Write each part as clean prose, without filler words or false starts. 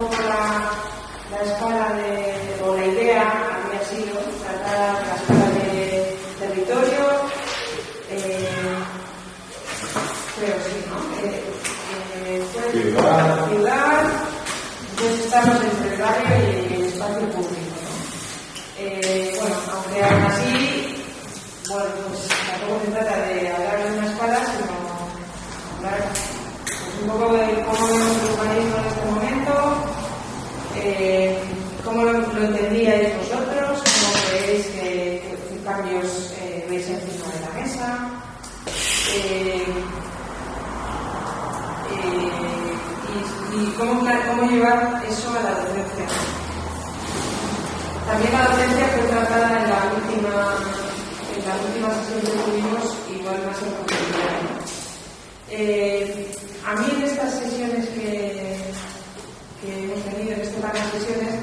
La escala o la idea había sido tratar la escala de territorio, creo sí, ¿no? Ciudad, entonces estamos entre el barrio y el espacio público, ¿no? Bueno, aunque aún así, bueno, pues tampoco se trata de hablar de una escala, sino hablar pues, un poco de cómo vemos el urbanismo en este momento. ¿Cómo lo entendíais vosotros? ¿Cómo creéis que cambios veis encima de la mesa? Y cómo llevar eso a la docencia. También la docencia fue tratada en la última sesión que tuvimos, igual más en profundidad. A mí en estas sesiones que hemos tenido, en este par de sesiones,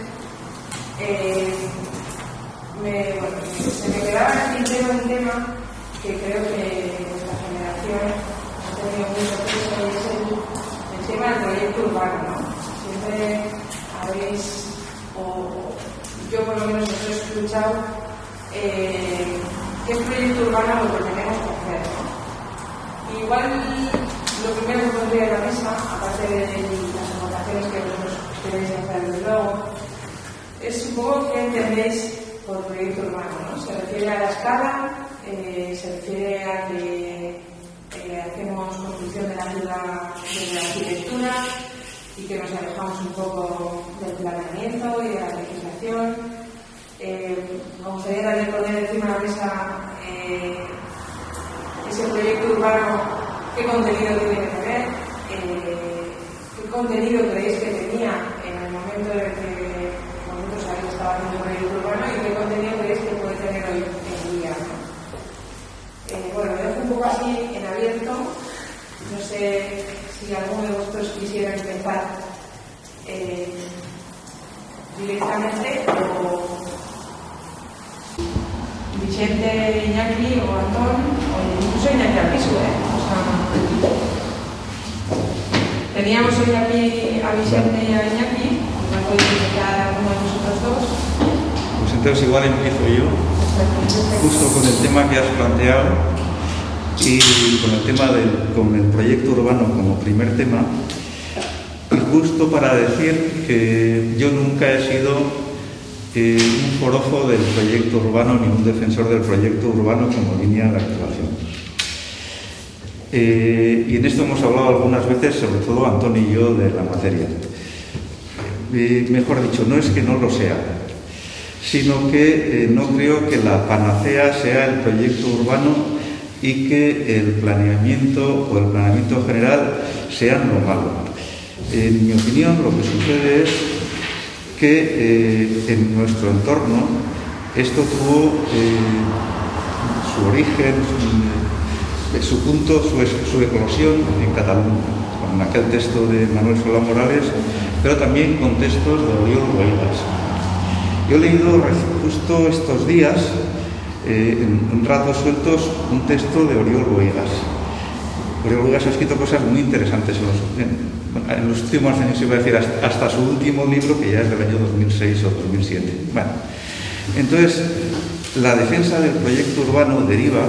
se me quedaba en el tintero un tema que creo que nuestra generación ha tenido mucho peso, y es el tema del proyecto urbano, ¿no? Siempre habéis, o yo por lo menos os he escuchado, qué es proyecto urbano lo que tenemos que hacer, ¿no? Igual lo primero que pondría en la mesa, aparte de las aportaciones que vosotros queréis hacer luego, es un poco qué entendéis por proyecto urbano, ¿no? Se refiere a la escala, se refiere a que hacemos construcción de la ciudad desde la arquitectura y que nos alejamos un poco del planeamiento y de la legislación. Me gustaría también poner encima de la mesa ese proyecto urbano, qué contenido tiene que tener, qué contenido creéis que tenía en el momento en el que vosotros habéis estado haciendo un proyecto urbano y qué contenido creéis que puede tener hoy en día, ¿no? Bueno, lo dejo un poco así en abierto. No sé si alguno de vosotros quisiera empezar directamente, o Vicente, Iñaki o Antón, o incluso Iñaki Alpisu, teníamos hoy aquí a Vicente y a Iñaki. ¿Me podéis explicar a alguno de vosotros dos? Pues entonces igual empiezo yo, justo con el tema que has planteado y con el tema con el proyecto urbano como primer tema, y justo para decir que yo nunca he sido un forofo del proyecto urbano ni un defensor del proyecto urbano como línea de actuación. Y en esto hemos hablado algunas veces, sobre todo Antón y yo, de la materia. Mejor dicho, no es que no lo sea, sino que no creo que la panacea sea el proyecto urbano y que el planeamiento o el planeamiento general sean lo malo. En mi opinión, lo que sucede es que en nuestro entorno esto tuvo su origen, su punto, su eclosión en Cataluña, con aquel texto de Manuel Solá Morales, pero también con textos de Oriol Bohigas. Yo he leído justo estos días, en ratos sueltos, un texto de Oriol Bohigas. Oriol Bohigas ha escrito cosas muy interesantes en los últimos años, iba a decir, hasta su último libro, que ya es del año 2006 o 2007. Bueno, entonces, la defensa del proyecto urbano deriva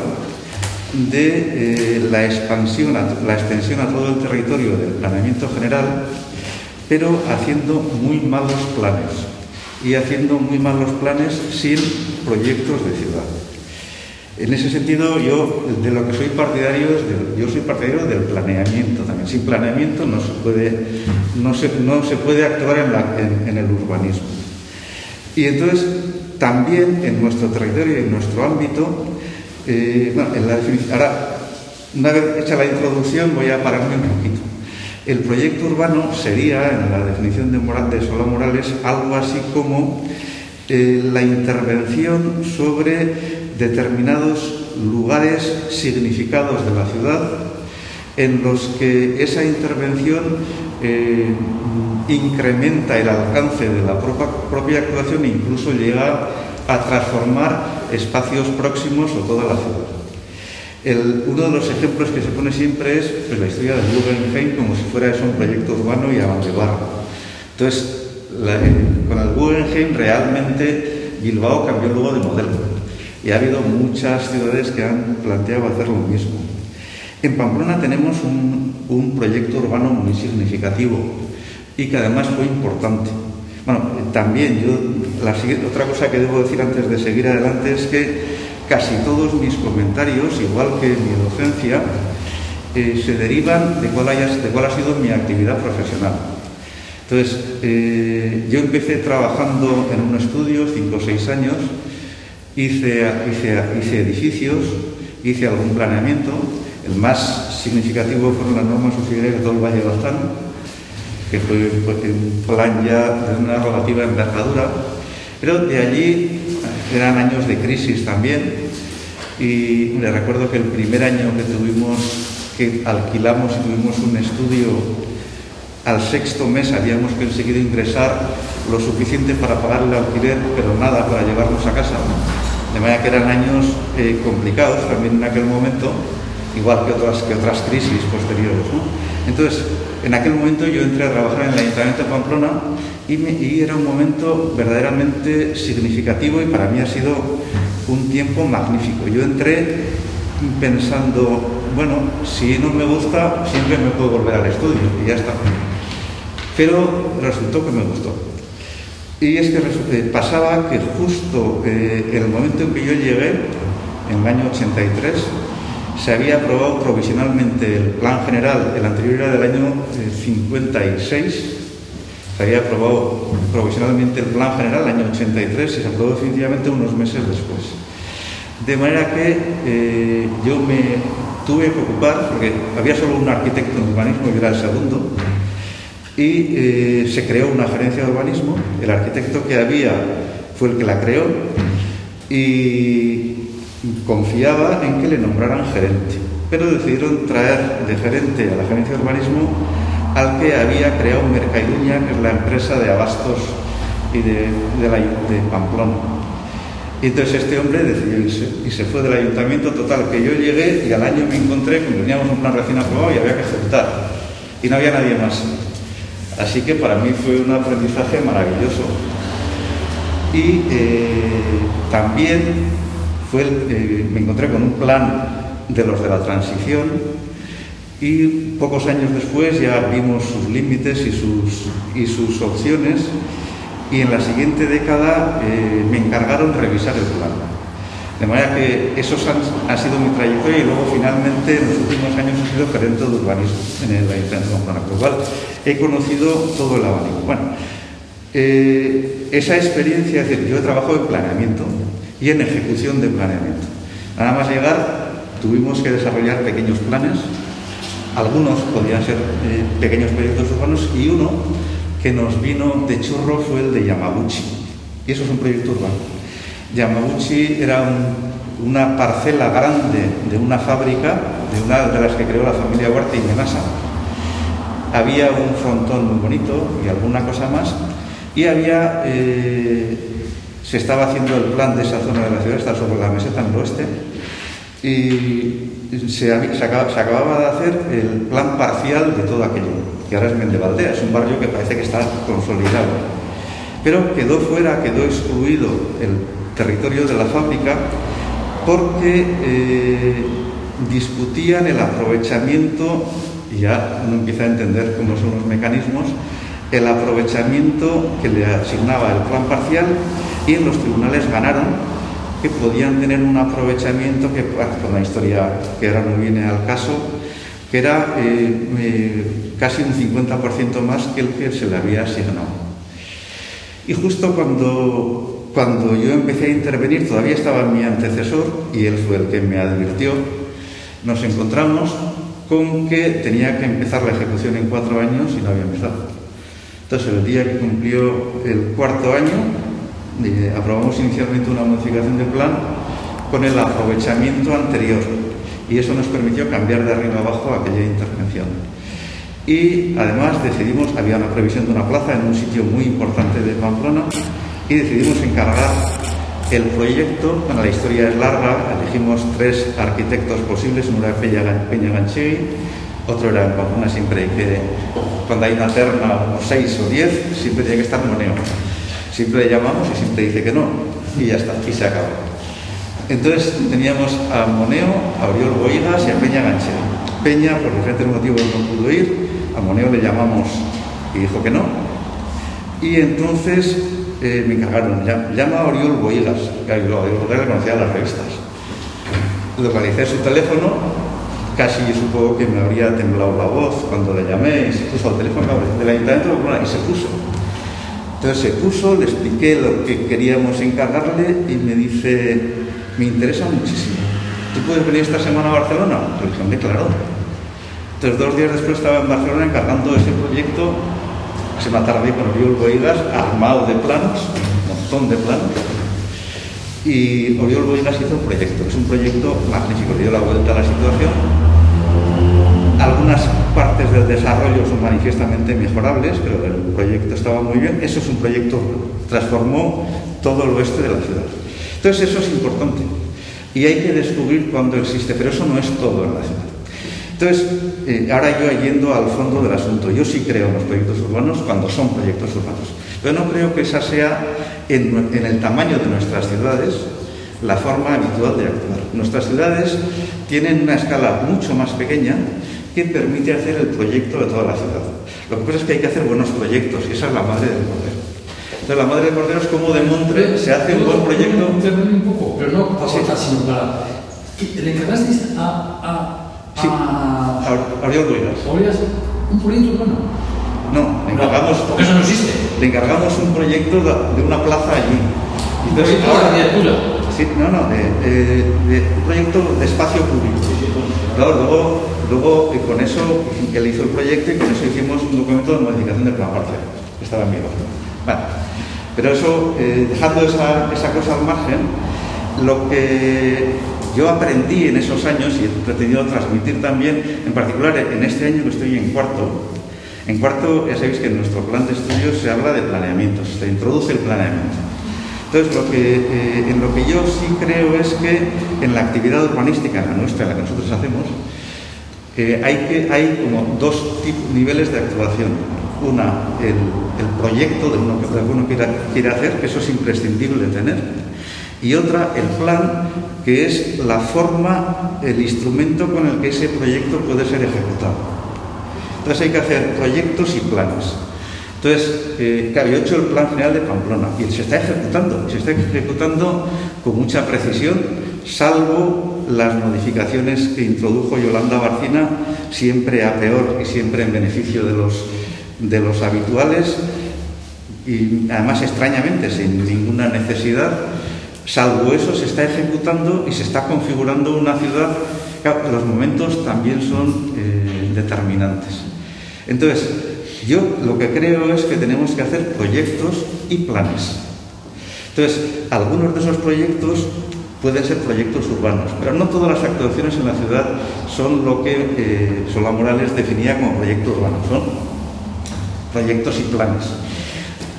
de la extensión a todo el territorio del planeamiento general, pero haciendo muy malos planes, y haciendo muy malos planes sin proyectos de ciudad. En ese sentido, yo de lo que soy partidario yo soy partidario del planeamiento también. Sin planeamiento no se puede actuar en el urbanismo. Y entonces, también en nuestro territorio y en nuestro ámbito, en la definición, ahora, una vez hecha la introducción, voy a pararme un poquito. El proyecto urbano sería, en la definición de Solá Morales, algo así como la intervención sobre determinados lugares significados de la ciudad, en los que esa intervención incrementa el alcance de la propia actuación e incluso llega a transformar espacios próximos o toda la ciudad. Uno de los ejemplos que se pone siempre es la historia de Guggenheim, como si fuera eso un proyecto urbano y a donde barro. Entonces, con el Guggenheim realmente Bilbao cambió luego de modelo y ha habido muchas ciudades que han planteado hacer lo mismo. En Pamplona tenemos un proyecto urbano muy significativo y que además fue importante. Bueno, también otra cosa que debo decir antes de seguir adelante es que casi todos mis comentarios, igual que mi docencia, se derivan de cuál ha sido mi actividad profesional. Entonces, yo empecé trabajando en un estudio, 5 o 6 años, hice edificios, hice algún planeamiento. El más significativo fueron las normas subsidiarias del Valle de Baztán, que fue un plan ya de una relativa envergadura, pero de allí eran años de crisis también, y me recuerdo que el primer año que alquilamos y tuvimos un estudio, al 6.º mes habíamos conseguido ingresar lo suficiente para pagar el alquiler, pero nada para llevarnos a casa, de manera que eran años complicados también en aquel momento, igual que otras crisis posteriores, ¿no? Entonces, en aquel momento yo entré a trabajar en el Ayuntamiento de Pamplona y era un momento verdaderamente significativo y para mí ha sido un tiempo magnífico. Yo entré pensando, bueno, si no me gusta, siempre me puedo volver al estudio y ya está. Pero resultó que me gustó. Y es que pasaba que justo en el momento en que yo llegué, en el año 83, se había aprobado provisionalmente el plan general, el anterior era del año 56, se había aprobado provisionalmente el plan general el año 83 y se aprobó definitivamente unos meses después. De manera que yo me tuve que ocupar, porque había solo un arquitecto en urbanismo y era el segundo, y se creó una gerencia de urbanismo. El arquitecto que había fue el que la creó y confiaba en que le nombraran gerente, pero decidieron traer de gerente a la gerencia de urbanismo al que había creado Mercaiduña, que es la empresa de abastos y de Pamplona. Y entonces este hombre decidió irse y se fue del ayuntamiento. Total, que yo llegué y al año me encontré que teníamos un plan recién aprobado y había que ejecutar y no había nadie más. Así que para mí fue un aprendizaje maravilloso. Y también me encontré con un plan de los de la transición y pocos años después ya vimos sus límites y sus opciones, y en la siguiente década me encargaron revisar el plan. De manera que esos ha sido mi trayectoria, y luego finalmente en los últimos años he sido gerente de urbanismo en el Ayuntamiento de Pamplona, por lo cual he conocido todo el abanico. Bueno, esa experiencia, es decir, yo he trabajado en planeamiento y en ejecución de planeamiento. Nada más llegar tuvimos que desarrollar pequeños planes, algunos podían ser pequeños proyectos urbanos, y uno que nos vino de churro fue el de Yamaguchi, y eso es un proyecto urbano. Yamaguchi era una parcela grande de una fábrica, de una de las que creó la familia Huarte y Menasa. Había un frontón muy bonito y alguna cosa más, y se estaba haciendo el plan de esa zona de la ciudad, está sobre la meseta en el oeste, y se acababa de hacer el plan parcial de todo aquello, que ahora es Mendevaldea, es un barrio que parece que está consolidado. Pero quedó fuera, quedó excluido el territorio de la fábrica porque discutían el aprovechamiento, y ya uno empieza a entender cómo son los mecanismos, el aprovechamiento que le asignaba el plan parcial, y en los tribunales ganaron que podían tener un aprovechamiento que, con la historia que ahora no viene al caso, que era casi un 50% más que el que se le había asignado. Y justo cuando yo empecé a intervenir, todavía estaba mi antecesor, y él fue el que me advirtió, nos encontramos con que tenía que empezar la ejecución en 4 años y no había empezado. Entonces, el día que cumplió el 4.º año, aprobamos inicialmente una modificación de plan con el aprovechamiento anterior, y eso nos permitió cambiar de arriba abajo aquella intervención. Y además había una previsión de una plaza en un sitio muy importante de Pamplona, y decidimos encargar el proyecto. Bueno, la historia es larga, elegimos 3 arquitectos posibles, uno era Peña Ganchegui, Otro era en Pamplona, siempre que cuando hay una terna, unos 6 o 10, siempre tiene que estar Moneo. Siempre le llamamos y siempre dice que no, y ya está, y se acaba. Entonces teníamos a Moneo, a Oriol Bohigas y a Peña Ganchero. Peña, por diferentes motivos, no pudo ir, a Moneo le llamamos y dijo que no. Y entonces me encargaron, llama a Oriol Bohigas, que Oriol Bohigas le conocía las revistas. Localicé su teléfono, casi supongo que me habría temblado la voz cuando le llamé y se puso al teléfono del Ayuntamiento de Pamplona y se puso. Entonces se puso, le expliqué lo que queríamos encargarle y me dice, me interesa muchísimo. ¿Tú puedes venir esta semana a Barcelona? Le dije, hombre, claro. Entonces 2 días después estaba en Barcelona encargando ese proyecto. Se me tardé con Oriol Bohigas, armado de planos, un montón de planos. Y Oriol Bohigas hizo un proyecto, es un proyecto magnífico, le dio la vuelta a la situación. Algunas partes del desarrollo son manifiestamente mejorables, pero el proyecto estaba muy bien. Eso es un proyecto que transformó todo el oeste de la ciudad. Entonces eso es importante y hay que descubrir cuándo existe, pero eso no es todo en la ciudad. Entonces, ahora yo yendo al fondo del asunto, yo sí creo en los proyectos urbanos cuando son proyectos urbanos, pero no creo que esa sea en el tamaño de nuestras ciudades la forma habitual de actuar. Nuestras ciudades tienen una escala mucho más pequeña que permite hacer el proyecto de toda la ciudad. Lo que pasa es que hay que hacer buenos proyectos y esa es la madre del cordero. Entonces la madre del cordero es como de Montre, se hace un buen proyecto. Un poco, pero no para cortar, sino para... ¿Le encargasteis Sí, a Oriol Bohigas. ¿Un proyecto urbano? No, le encargamos... Porque eso no existe. Le encargamos un proyecto de una plaza allí. Entonces, ahora de arquitectura. Sí, de un proyecto de espacio público. Claro, luego con eso, él hizo el proyecto y con eso hicimos un documento de modificación del plan parcial, que estaba en vigor. Vale. Pero eso, dejando esa cosa al margen, lo que yo aprendí en esos años y he pretendido transmitir también, en particular en este año que estoy en cuarto. En cuarto, ya sabéis que en nuestro plan de estudios se habla de planeamientos, se introduce el planeamiento. Entonces, en lo que yo sí creo es que en la actividad urbanística, la nuestra, la que nosotros hacemos, hay como 2 niveles de actuación. Una, el proyecto de uno que uno quiere hacer, que eso es imprescindible tener. Y otra, el plan, que es la forma, el instrumento con el que ese proyecto puede ser ejecutado. Entonces hay que hacer proyectos y planes. Entonces, claro, yo he hecho el plan general de Pamplona y se está ejecutando con mucha precisión, salvo las modificaciones que introdujo Yolanda Barcina, siempre a peor y siempre en beneficio de los habituales, y además extrañamente, sin ninguna necesidad. Salvo eso, se está ejecutando y se está configurando una ciudad. Claro, los momentos también son determinantes. Entonces, yo lo que creo es que tenemos que hacer proyectos y planes. Entonces, algunos de esos proyectos pueden ser proyectos urbanos, pero no todas las actuaciones en la ciudad son lo que Solá Morales definía como proyecto urbano, son proyectos y planes.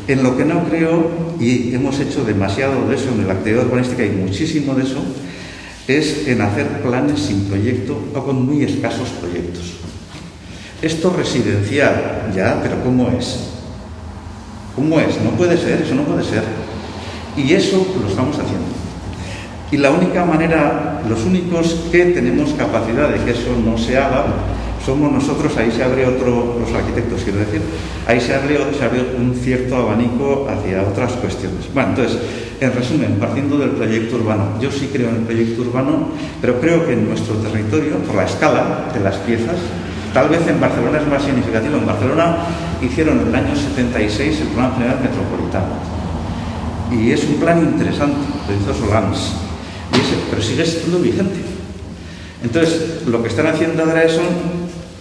En lo que no creo, y hemos hecho demasiado de eso en la actividad urbanística y muchísimo de eso, es en hacer planes sin proyecto o con muy escasos proyectos. Esto residencial, ya, pero ¿cómo es? ¿Cómo es? No puede ser, eso no puede ser. Y eso lo estamos haciendo. Y la única manera, los únicos que tenemos capacidad de que eso no se haga, somos nosotros. Ahí se abre los arquitectos, quiero decir, ahí se abre un cierto abanico hacia otras cuestiones. Bueno, entonces, en resumen, partiendo del proyecto urbano, yo sí creo en el proyecto urbano, pero creo que en nuestro territorio, por la escala de las piezas, tal vez en Barcelona es más significativo. En Barcelona hicieron en el año 76 el Plan General Metropolitano. Y es un plan interesante, lo hizo Solans, pero sigue siendo vigente. Entonces, lo que están haciendo ahora son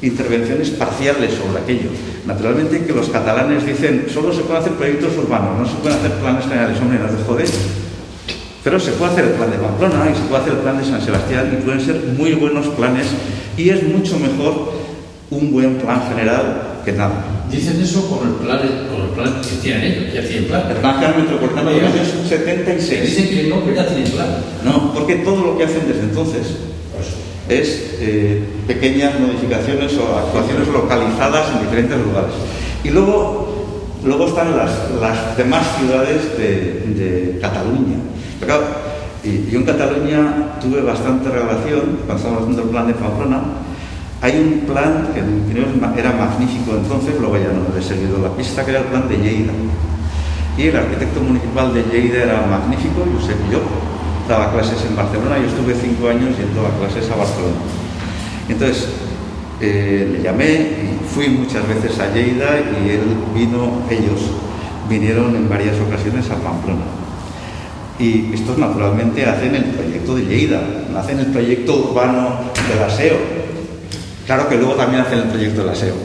intervenciones parciales sobre aquello. Naturalmente que los catalanes dicen, solo se pueden hacer proyectos urbanos, no se pueden hacer planes generales. Hombre, no te jodes. Pero se puede hacer el plan de Pamplona y se puede hacer el plan de San Sebastián y pueden ser muy buenos planes, y es mucho mejor un buen plan general que nada. Dicen eso con el plan que tienen ellos, ya tienen plan. El plan general metropolitano de 76. Dicen que no, pero ya tienen plan. No, porque todo lo que hacen desde entonces es pequeñas modificaciones o actuaciones localizadas en diferentes lugares. Y luego están las demás ciudades de Cataluña. Pero claro, yo en Cataluña tuve bastante relación, cuando estábamos haciendo el plan de Pamplona. Hay un plan que era magnífico entonces, luego ya no le he seguido la pista, que era el plan de Lleida. Y el arquitecto municipal de Lleida era magnífico, Josep Llop. Daba clases en Barcelona, yo estuve 5 años yendo a clases a Barcelona. Entonces, le llamé y fui muchas veces a Lleida y ellos vinieron en varias ocasiones a Pamplona. Y estos naturalmente hacen el proyecto de Lleida, hacen el proyecto urbano del aseo. Claro que luego también hacen el proyecto del aseo.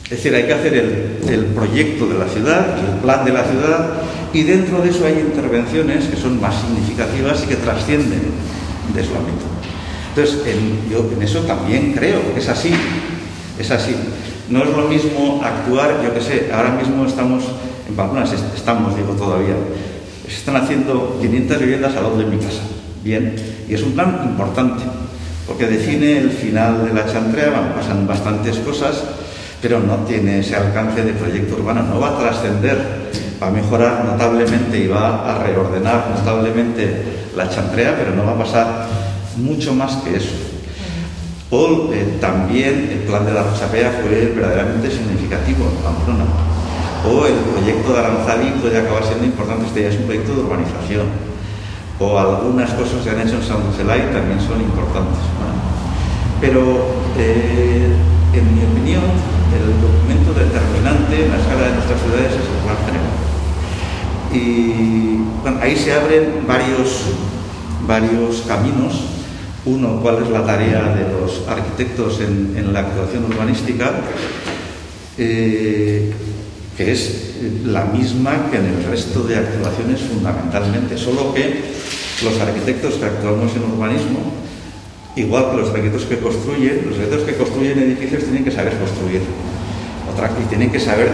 Es decir, hay que hacer el proyecto de la ciudad, el plan de la ciudad, y dentro de eso hay intervenciones que son más significativas y que trascienden de su ámbito. Entonces, yo en eso también creo, es así. No es lo mismo actuar, yo que sé, ahora mismo estamos en Pamplona, digo todavía, se están haciendo 500 viviendas al lado de mi casa, bien, y es un plan importante, porque define el final de la chantrea, pasan bastantes cosas, pero no tiene ese alcance de proyecto urbano, no va a trascender, va a mejorar notablemente y va a reordenar notablemente la chantrea, pero no va a pasar mucho más que eso. O también el plan de la Rochapea fue verdaderamente significativo en Pamplona. O el proyecto de Aranzadi puede acabar siendo importante, este ya es un proyecto de urbanización. O algunas cosas que han hecho en San Roselay también son importantes. ¿Vale? Pero, en mi opinión, el documento determinante en la escala de nuestras ciudades es el plan general. Y bueno, ahí se abren varios caminos. Uno, cuál es la tarea de los arquitectos en la actuación urbanística, que es la misma que en el resto de actuaciones fundamentalmente, solo que los arquitectos que actuamos en urbanismo, igual que los arquitectos que construyen edificios tienen que saber construir. Y tienen que saber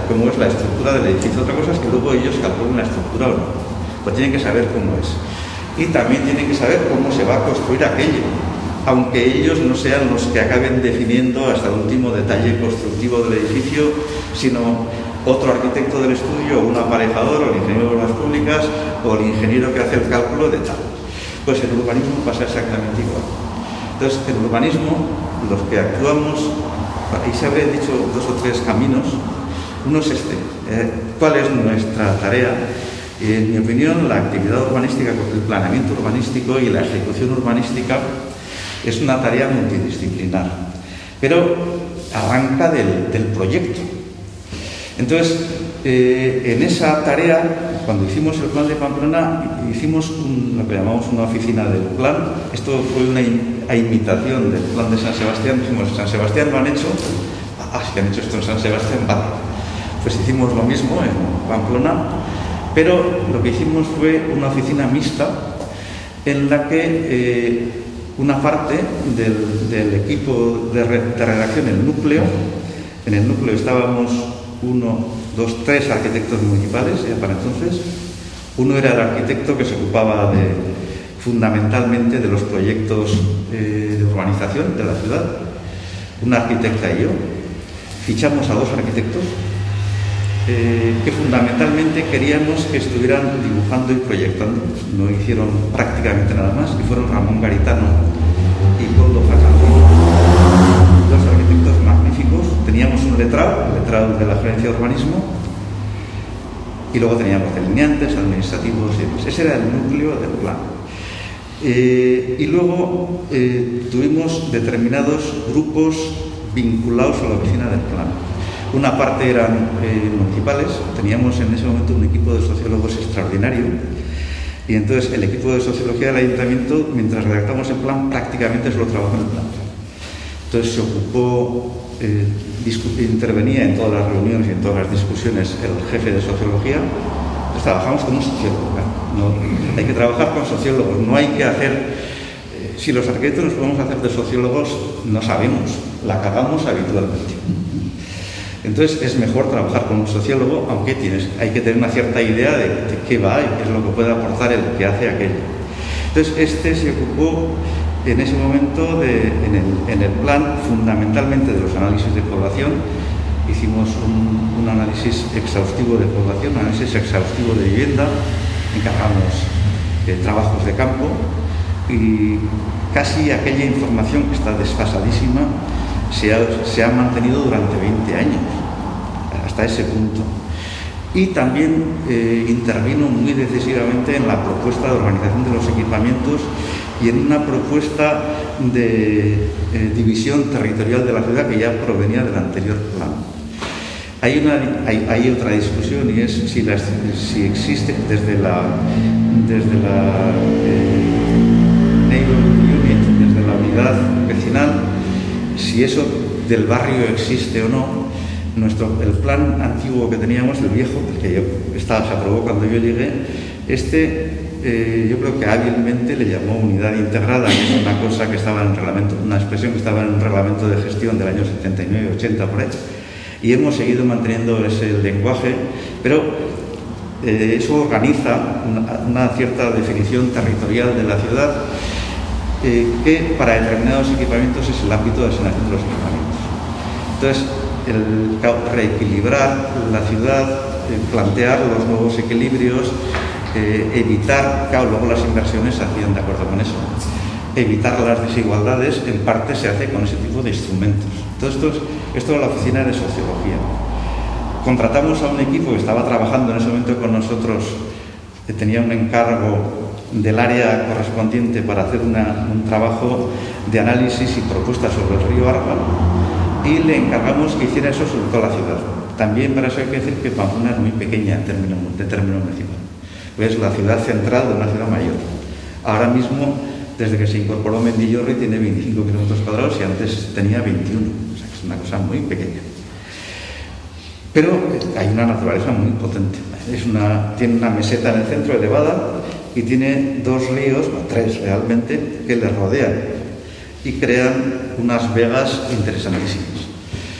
cómo es la estructura del edificio. Otra cosa es que luego ellos calculen la estructura o no, pues tienen que saber cómo es. Y también tienen que saber cómo se va a construir aquello, aunque ellos no sean los que acaben definiendo hasta el último detalle constructivo del edificio, sino otro arquitecto del estudio, o un aparejador, o el ingeniero de obras públicas, o el ingeniero que hace el cálculo de tal. Pues en el urbanismo pasa exactamente igual. Entonces, en el urbanismo, los que actuamos, ahí se habrían dicho 2 o 3 caminos. Uno es este. ¿Cuál es nuestra tarea? En mi opinión, la actividad urbanística, el planeamiento urbanístico y la ejecución urbanística es una tarea multidisciplinar, pero arranca del proyecto. Entonces, en esa tarea, cuando hicimos el plan de Pamplona, hicimos lo que llamamos una oficina del plan. Esto fue una imitación del plan de San Sebastián. Dijimos, en San Sebastián lo han hecho, si han hecho esto en San Sebastián, vale. Pues hicimos lo mismo en Pamplona. Pero lo que hicimos fue una oficina mixta en la que una parte del equipo de redacción, en el núcleo estábamos 1, 2, 3 arquitectos municipales, ya para entonces. Uno era el arquitecto que se ocupaba fundamentalmente de los proyectos de urbanización de la ciudad, una arquitecta y yo. Fichamos a 2 arquitectos que fundamentalmente queríamos que estuvieran dibujando y proyectando. No hicieron prácticamente nada más, y fueron Ramón Garitano y Coldo Facantino, 2 arquitectos magníficos. Teníamos un letrado de la Gerencia de Urbanismo, y luego teníamos delineantes, administrativos y demás. Ese era el núcleo del plan. Y luego tuvimos determinados grupos vinculados a la oficina del plan. Una parte eran municipales, teníamos en ese momento un equipo de sociólogos extraordinario, y entonces el equipo de sociología del ayuntamiento, mientras redactamos el plan, prácticamente solo trabajó en el plan. Entonces se ocupó, intervenía en todas las reuniones y en todas las discusiones el jefe de sociología. Entonces trabajamos con un sociólogo. No, hay que trabajar con sociólogos, no hay que hacer... si los arquitectos nos podemos hacer de sociólogos, no sabemos, la cagamos habitualmente. Entonces es mejor trabajar con un sociólogo, aunque hay que tener una cierta idea de qué va y qué es lo que puede aportar el que hace aquello. Entonces este se ocupó en ese momento, en el plan, fundamentalmente de los análisis de población. Hicimos un análisis exhaustivo de población, un análisis exhaustivo de vivienda, encargamos trabajos de campo y casi aquella información que está desfasadísima se ha mantenido durante 20 años, hasta ese punto. Y también intervino muy decisivamente en la propuesta de organización de los equipamientos y en una propuesta de división territorial de la ciudad que ya provenía del anterior plan. Hay otra discusión, y es si existe desde la Neighborhood Unit, desde la unidad vecinal, si eso del barrio existe o no. El plan antiguo que teníamos, el viejo, el que se aprobó cuando yo llegué, yo creo que hábilmente le llamó unidad integrada, que es una cosa que estaba en el reglamento, una expresión que estaba en el reglamento de gestión del año 79-80 por ahí, y hemos seguido manteniendo ese lenguaje, pero eso organiza una cierta definición territorial de la ciudad que para determinados equipamientos es el ámbito de asignación de los equipamientos. Entonces, reequilibrar la ciudad, plantear los nuevos equilibrios, evitar, claro, luego las inversiones se hacían de acuerdo con eso, evitar las desigualdades, en parte se hace con ese tipo de instrumentos. Entonces, esto es la oficina de sociología. Contratamos a un equipo que estaba trabajando en ese momento con nosotros, que tenía un encargo del área correspondiente para hacer un trabajo de análisis y propuestas sobre el río Arga, y le encargamos que hiciera eso sobre toda la ciudad. También para eso hay que decir que Pamplona es muy pequeña en término municipal. Es la ciudad central de una ciudad mayor. Ahora mismo, desde que se incorporó Mendillorri, tiene 25 kilómetros cuadrados y antes tenía 21. O sea, que es una cosa muy pequeña. Pero hay una naturaleza muy potente. Tiene una meseta en el centro elevada y tiene 2 ríos, o 3 realmente, que le rodean y crean unas vegas interesantísimas.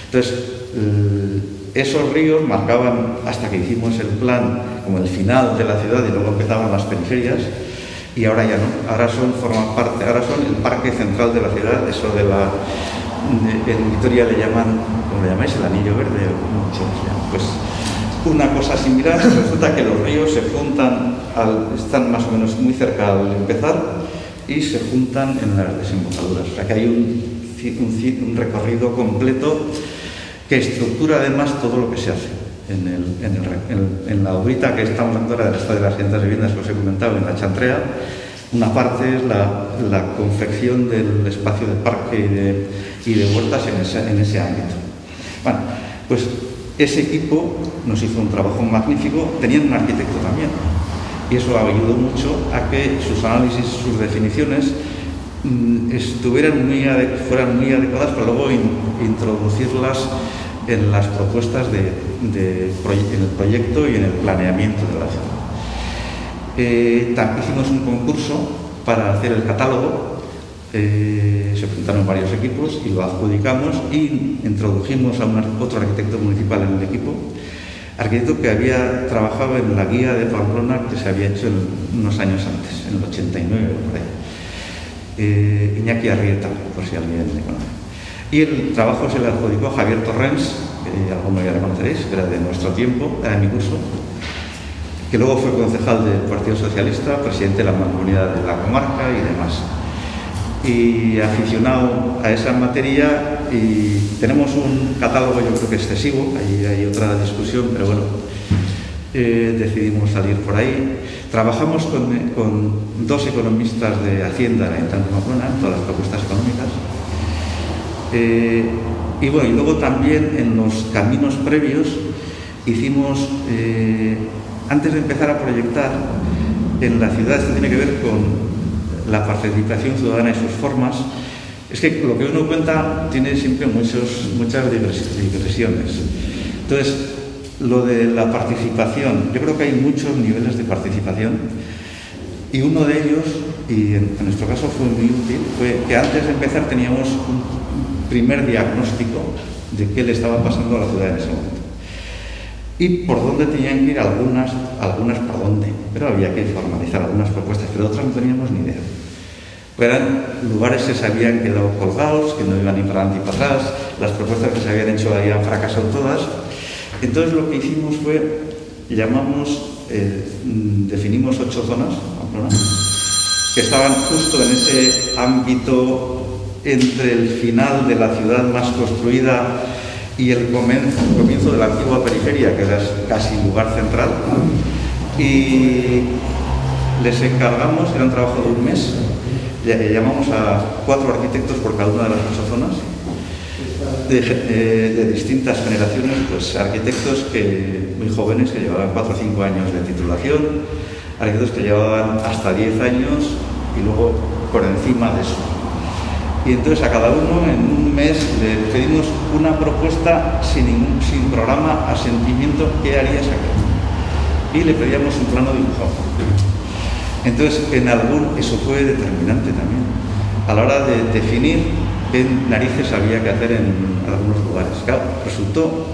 Entonces, esos ríos marcaban, hasta que hicimos el plan, como el final de la ciudad, y luego empezaban las periferias, y ahora ya no. Ahora son el parque central de la ciudad, eso en Vitoria le llaman, ¿cómo le llamáis? El anillo verde, o ¿cómo se llama? Pues una cosa similar. Resulta que los ríos se juntan, están más o menos muy cerca al empezar, y se juntan en las desembocaduras. O sea que hay un recorrido completo que estructura además todo lo que se hace. En la obrita que estamos dando ahora de las 500 viviendas que os he comentado en la Chantrea, una parte es la confección del espacio de parque y de huertas en ese ámbito. Bueno, pues ese equipo nos hizo un trabajo magnífico, teniendo un arquitecto también. Y eso ayudó mucho a que sus análisis, sus definiciones fueran muy adecuadas para luego introducirlas en las propuestas en el proyecto y en el planeamiento de la ciudad. También hicimos un concurso para hacer el catálogo, se presentaron varios equipos y lo adjudicamos y introdujimos a otro arquitecto municipal en el equipo. Arquitecto que había trabajado en la guía de Pamplona que se había hecho unos años antes, en el 89 por ahí. Iñaki Arrieta, por si alguien le conoce. Y el trabajo se le adjudicó a Javier Torrens, que alguno ya le conoceréis, que era de nuestro tiempo, era de mi curso, que luego fue concejal del Partido Socialista, presidente de la Mancomunidad de la comarca y demás. Y aficionado a esa materia, y tenemos un catálogo yo creo que excesivo, ahí hay otra discusión, pero bueno, decidimos salir por ahí. Trabajamos con 2 economistas de Hacienda en Ayuntamiento de Pamplona, todas las propuestas económicas. Y bueno, y luego también en los caminos previos hicimos, antes de empezar a proyectar en la ciudad, esto tiene que ver con la participación ciudadana y sus formas. Es que lo que uno cuenta tiene siempre muchas digresiones. Entonces, lo de la participación, yo creo que hay muchos niveles de participación, y uno de ellos, y en nuestro caso fue muy útil, fue que antes de empezar teníamos un primer diagnóstico de qué le estaba pasando a la ciudad en ese momento y por dónde tenían que ir algunas por dónde, pero había que formalizar algunas propuestas, pero otras no teníamos ni idea. Eran lugares que se habían quedado colgados, que no iban ni para adelante ni para atrás, las propuestas que se habían hecho habían fracasado todas. Entonces lo que hicimos fue, definimos 8 zonas que estaban justo en ese ámbito entre el final de la ciudad más construida y el comienzo de la antigua periferia, que era casi lugar central. Y les encargamos, era un trabajo de un mes, llamamos a 4 arquitectos por cada una de las 8 zonas, de distintas generaciones, pues arquitectos muy jóvenes que llevaban 4 o 5 años de titulación, arquitectos que llevaban hasta 10 años y luego por encima de eso. Y entonces a cada uno en un mes le pedimos una propuesta sin programa, asentimiento, ¿qué harías aquí? Y le pedíamos un plano dibujado. Entonces eso fue determinante también a la hora de definir qué narices había que hacer en algunos lugares. Claro, resultó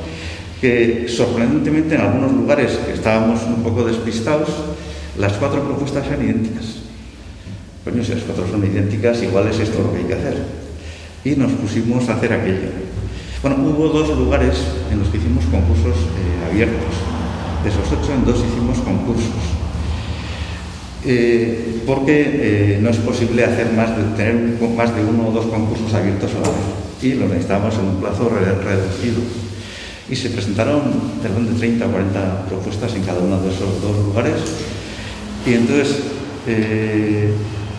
que sorprendentemente en algunos lugares que estábamos un poco despistados, las 4 propuestas eran idénticas. Coño, si las 4 son idénticas, igual es esto lo que hay que hacer. Y nos pusimos a hacer aquello. Bueno, hubo 2 lugares en los que hicimos concursos abiertos. De esos 8, en 2 hicimos concursos. Porque no es posible tener más de 1 o 2 concursos abiertos a la vez. Y lo necesitábamos en un plazo reducido. Y se presentaron de 30 o 40 propuestas en cada uno de esos 2 lugares. Y entonces,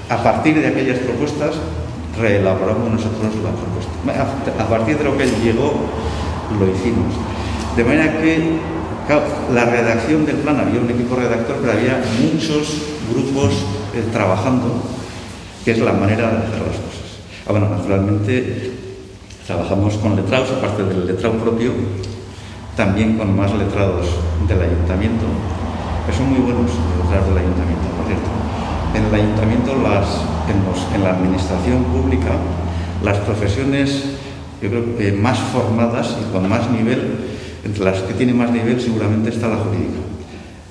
a partir de aquellas propuestas, reelaboramos nosotros la propuesta. A partir de lo que llegó, lo hicimos. De manera que, claro, la redacción del plan, había un equipo redactor, pero había muchos grupos trabajando, que es la manera de hacer las cosas. Bueno, naturalmente, trabajamos con letrados, aparte del letrado propio, también con más letrados del ayuntamiento, que son muy buenos los letrados del ayuntamiento, por cierto. En el ayuntamiento, en la administración pública, las profesiones, yo creo que más formadas y con más nivel, entre las que tienen más nivel seguramente está la jurídica,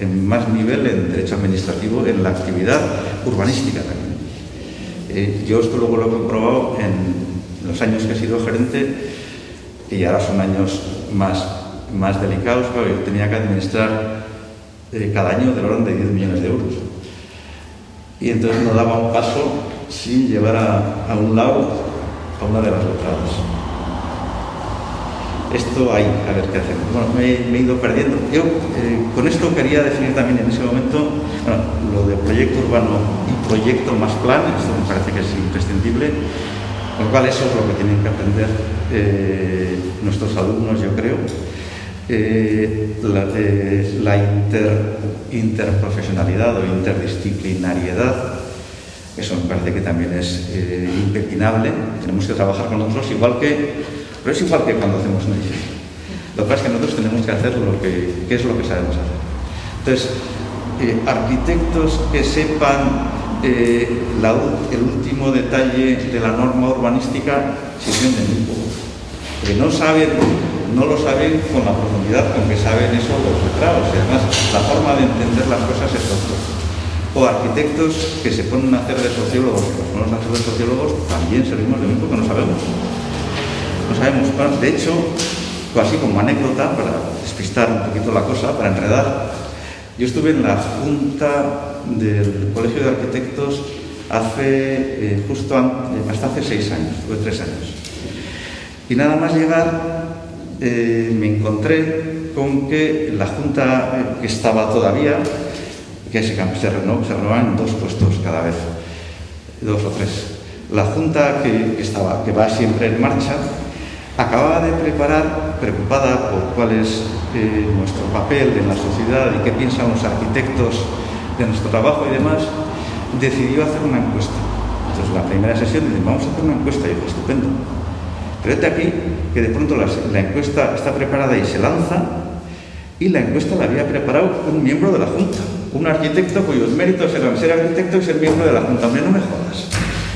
en más nivel en derecho administrativo, en la actividad urbanística también. Yo esto luego lo he comprobado en los años que he sido gerente, y ahora son años más delicados. Claro, yo tenía que administrar cada año del orden de 10 millones de euros. Y entonces no daba un paso sin llevar a un lado a una de las letradas. Esto hay, a ver qué hacemos. Bueno, me he ido perdiendo. Yo con esto quería definir también en ese momento, bueno, lo de proyecto urbano y proyecto más plan. Esto me parece que es imprescindible, con lo cual eso es lo que tienen que aprender nuestros alumnos, yo creo. La interprofesionalidad o interdisciplinariedad, eso me parece que también es impepinable. Tenemos que trabajar con nosotros pero es igual que cuando hacemos un edificio. Lo que pasa es que nosotros tenemos que hacer qué es lo que sabemos hacer. Entonces, arquitectos que sepan el último detalle de la norma urbanística se entienden muy poco. Que no lo saben con la profundidad con que saben eso los letrados. Y además, la forma de entender las cosas es otra. O arquitectos que se ponen a hacer de sociólogos, que los ponemos a hacer de sociólogos, también servimos de lo mismo que no sabemos. No sabemos. Bueno, de hecho, así como anécdota, para despistar un poquito la cosa, para enredar, yo estuve en la junta del Colegio de Arquitectos hasta hace 6 años, tuve 3 años. Y nada más llegar, me encontré con que la junta que estaba todavía, que se renovaban 2 puestos cada vez, 2 o 3. La junta que va siempre en marcha, acababa de preparar, preocupada por cuál es nuestro papel en la sociedad y qué piensan los arquitectos de nuestro trabajo y demás, decidió hacer una encuesta. Entonces, la primera sesión dice, vamos a hacer una encuesta. Y yo, estupendo. Pero este aquí, que de pronto la encuesta está preparada y se lanza, y la encuesta la había preparado un miembro de la Junta, un arquitecto cuyos méritos eran ser arquitecto y ser miembro de la Junta. Hombre, no me jodas.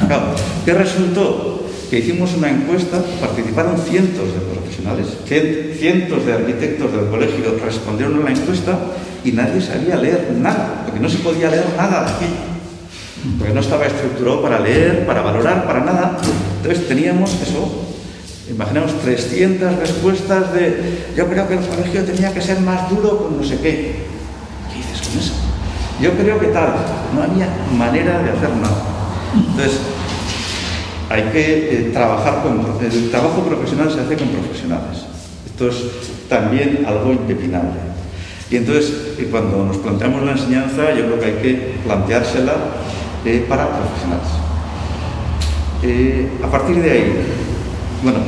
Claro, ¿qué resultó? Que hicimos una encuesta, participaron cientos de profesionales, cientos de arquitectos del colegio respondieron a la encuesta y nadie sabía leer nada, porque no se podía leer nada de aquí. porque no estaba estructurado para leer, para valorar, para nada. Entonces teníamos eso, imaginamos 300 respuestas de yo creo que el colegio tenía que ser más duro con no sé qué. ¿Qué dices con eso? Yo creo que tal, no había manera de hacer nada. Entonces, hay que trabajar el trabajo profesional se hace con profesionales. Esto es también algo impepinable. Y entonces, cuando nos planteamos la enseñanza, yo creo que hay que planteársela para profesionales. A partir de ahí, bueno,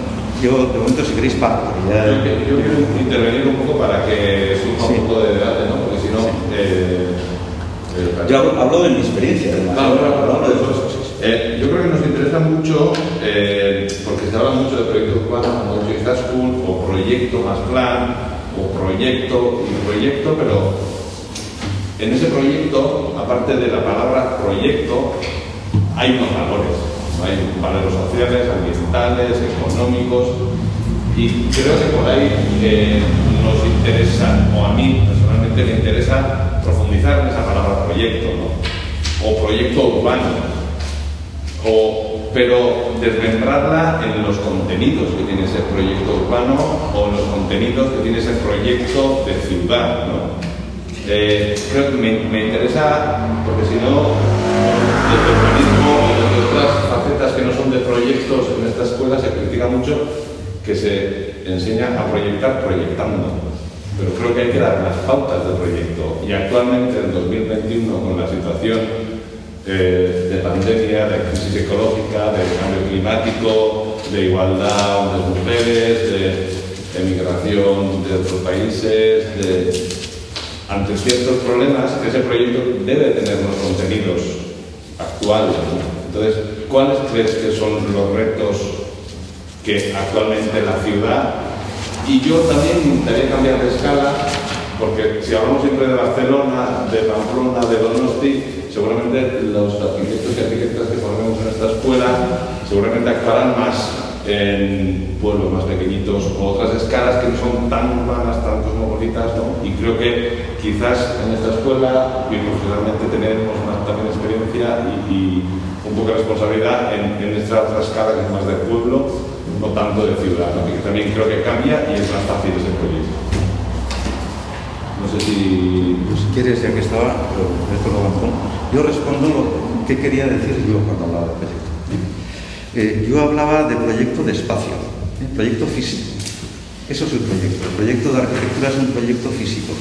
yo de momento si queréis paro. Ya... Yo quiero intervenir un poco para que surja un poco de debate, ¿no? Porque si no... yo hablo de mi experiencia, además. Hablo de otras cosas. Yo creo que nos interesa mucho, porque se habla mucho de proyectos urbanos como Ciudad School, o proyecto más plan, o proyecto y proyecto, pero en ese proyecto, aparte de la palabra proyecto, hay unos valores. Hay valores sociales, ambientales, económicos, y creo que por ahí nos interesa, o a mí personalmente me interesa profundizar en esa palabra proyecto, ¿no? O proyecto urbano. Pero desmembrarla en los contenidos que tiene ese proyecto urbano o en los contenidos que tiene ese proyecto de ciudad, ¿no? Creo que me interesa, porque si no, desde el urbanismo y desde otras facetas que no son de proyectos en esta escuela se critica mucho que se enseña a proyectar proyectando. Pero creo que hay que dar las pautas del proyecto. Y actualmente, en 2021, con la situación de pandemia, de crisis ecológica, de cambio climático, de igualdad de mujeres, de emigración de otros países, ante ciertos problemas, ese proyecto debe tener unos contenidos actuales, ¿no? Entonces, ¿cuáles crees que son los retos que actualmente la ciudad? Y yo también me gustaría cambiar de escala, porque si hablamos siempre de Barcelona, de Pamplona, de Donosti, seguramente los arquitectos y arquitectas que formemos en esta escuela seguramente actuarán más en pueblos más pequeñitos o otras escalas que no son tan urbanas, tan cosmopolitas, ¿no? Y creo que quizás en esta escuela y profesionalmente tenemos más también experiencia y un poco de responsabilidad en esta otra escala que es más de pueblo, no tanto de ciudad, ¿no? Que también creo que cambia y es más fácil ese proyecto. No sé si... Pues si quieres, ya que estaba, yo respondo lo que quería decir yo cuando hablaba de proyecto. Yo hablaba de proyecto de espacio, proyecto físico. Eso es el proyecto. El proyecto de arquitectura es un proyecto físico.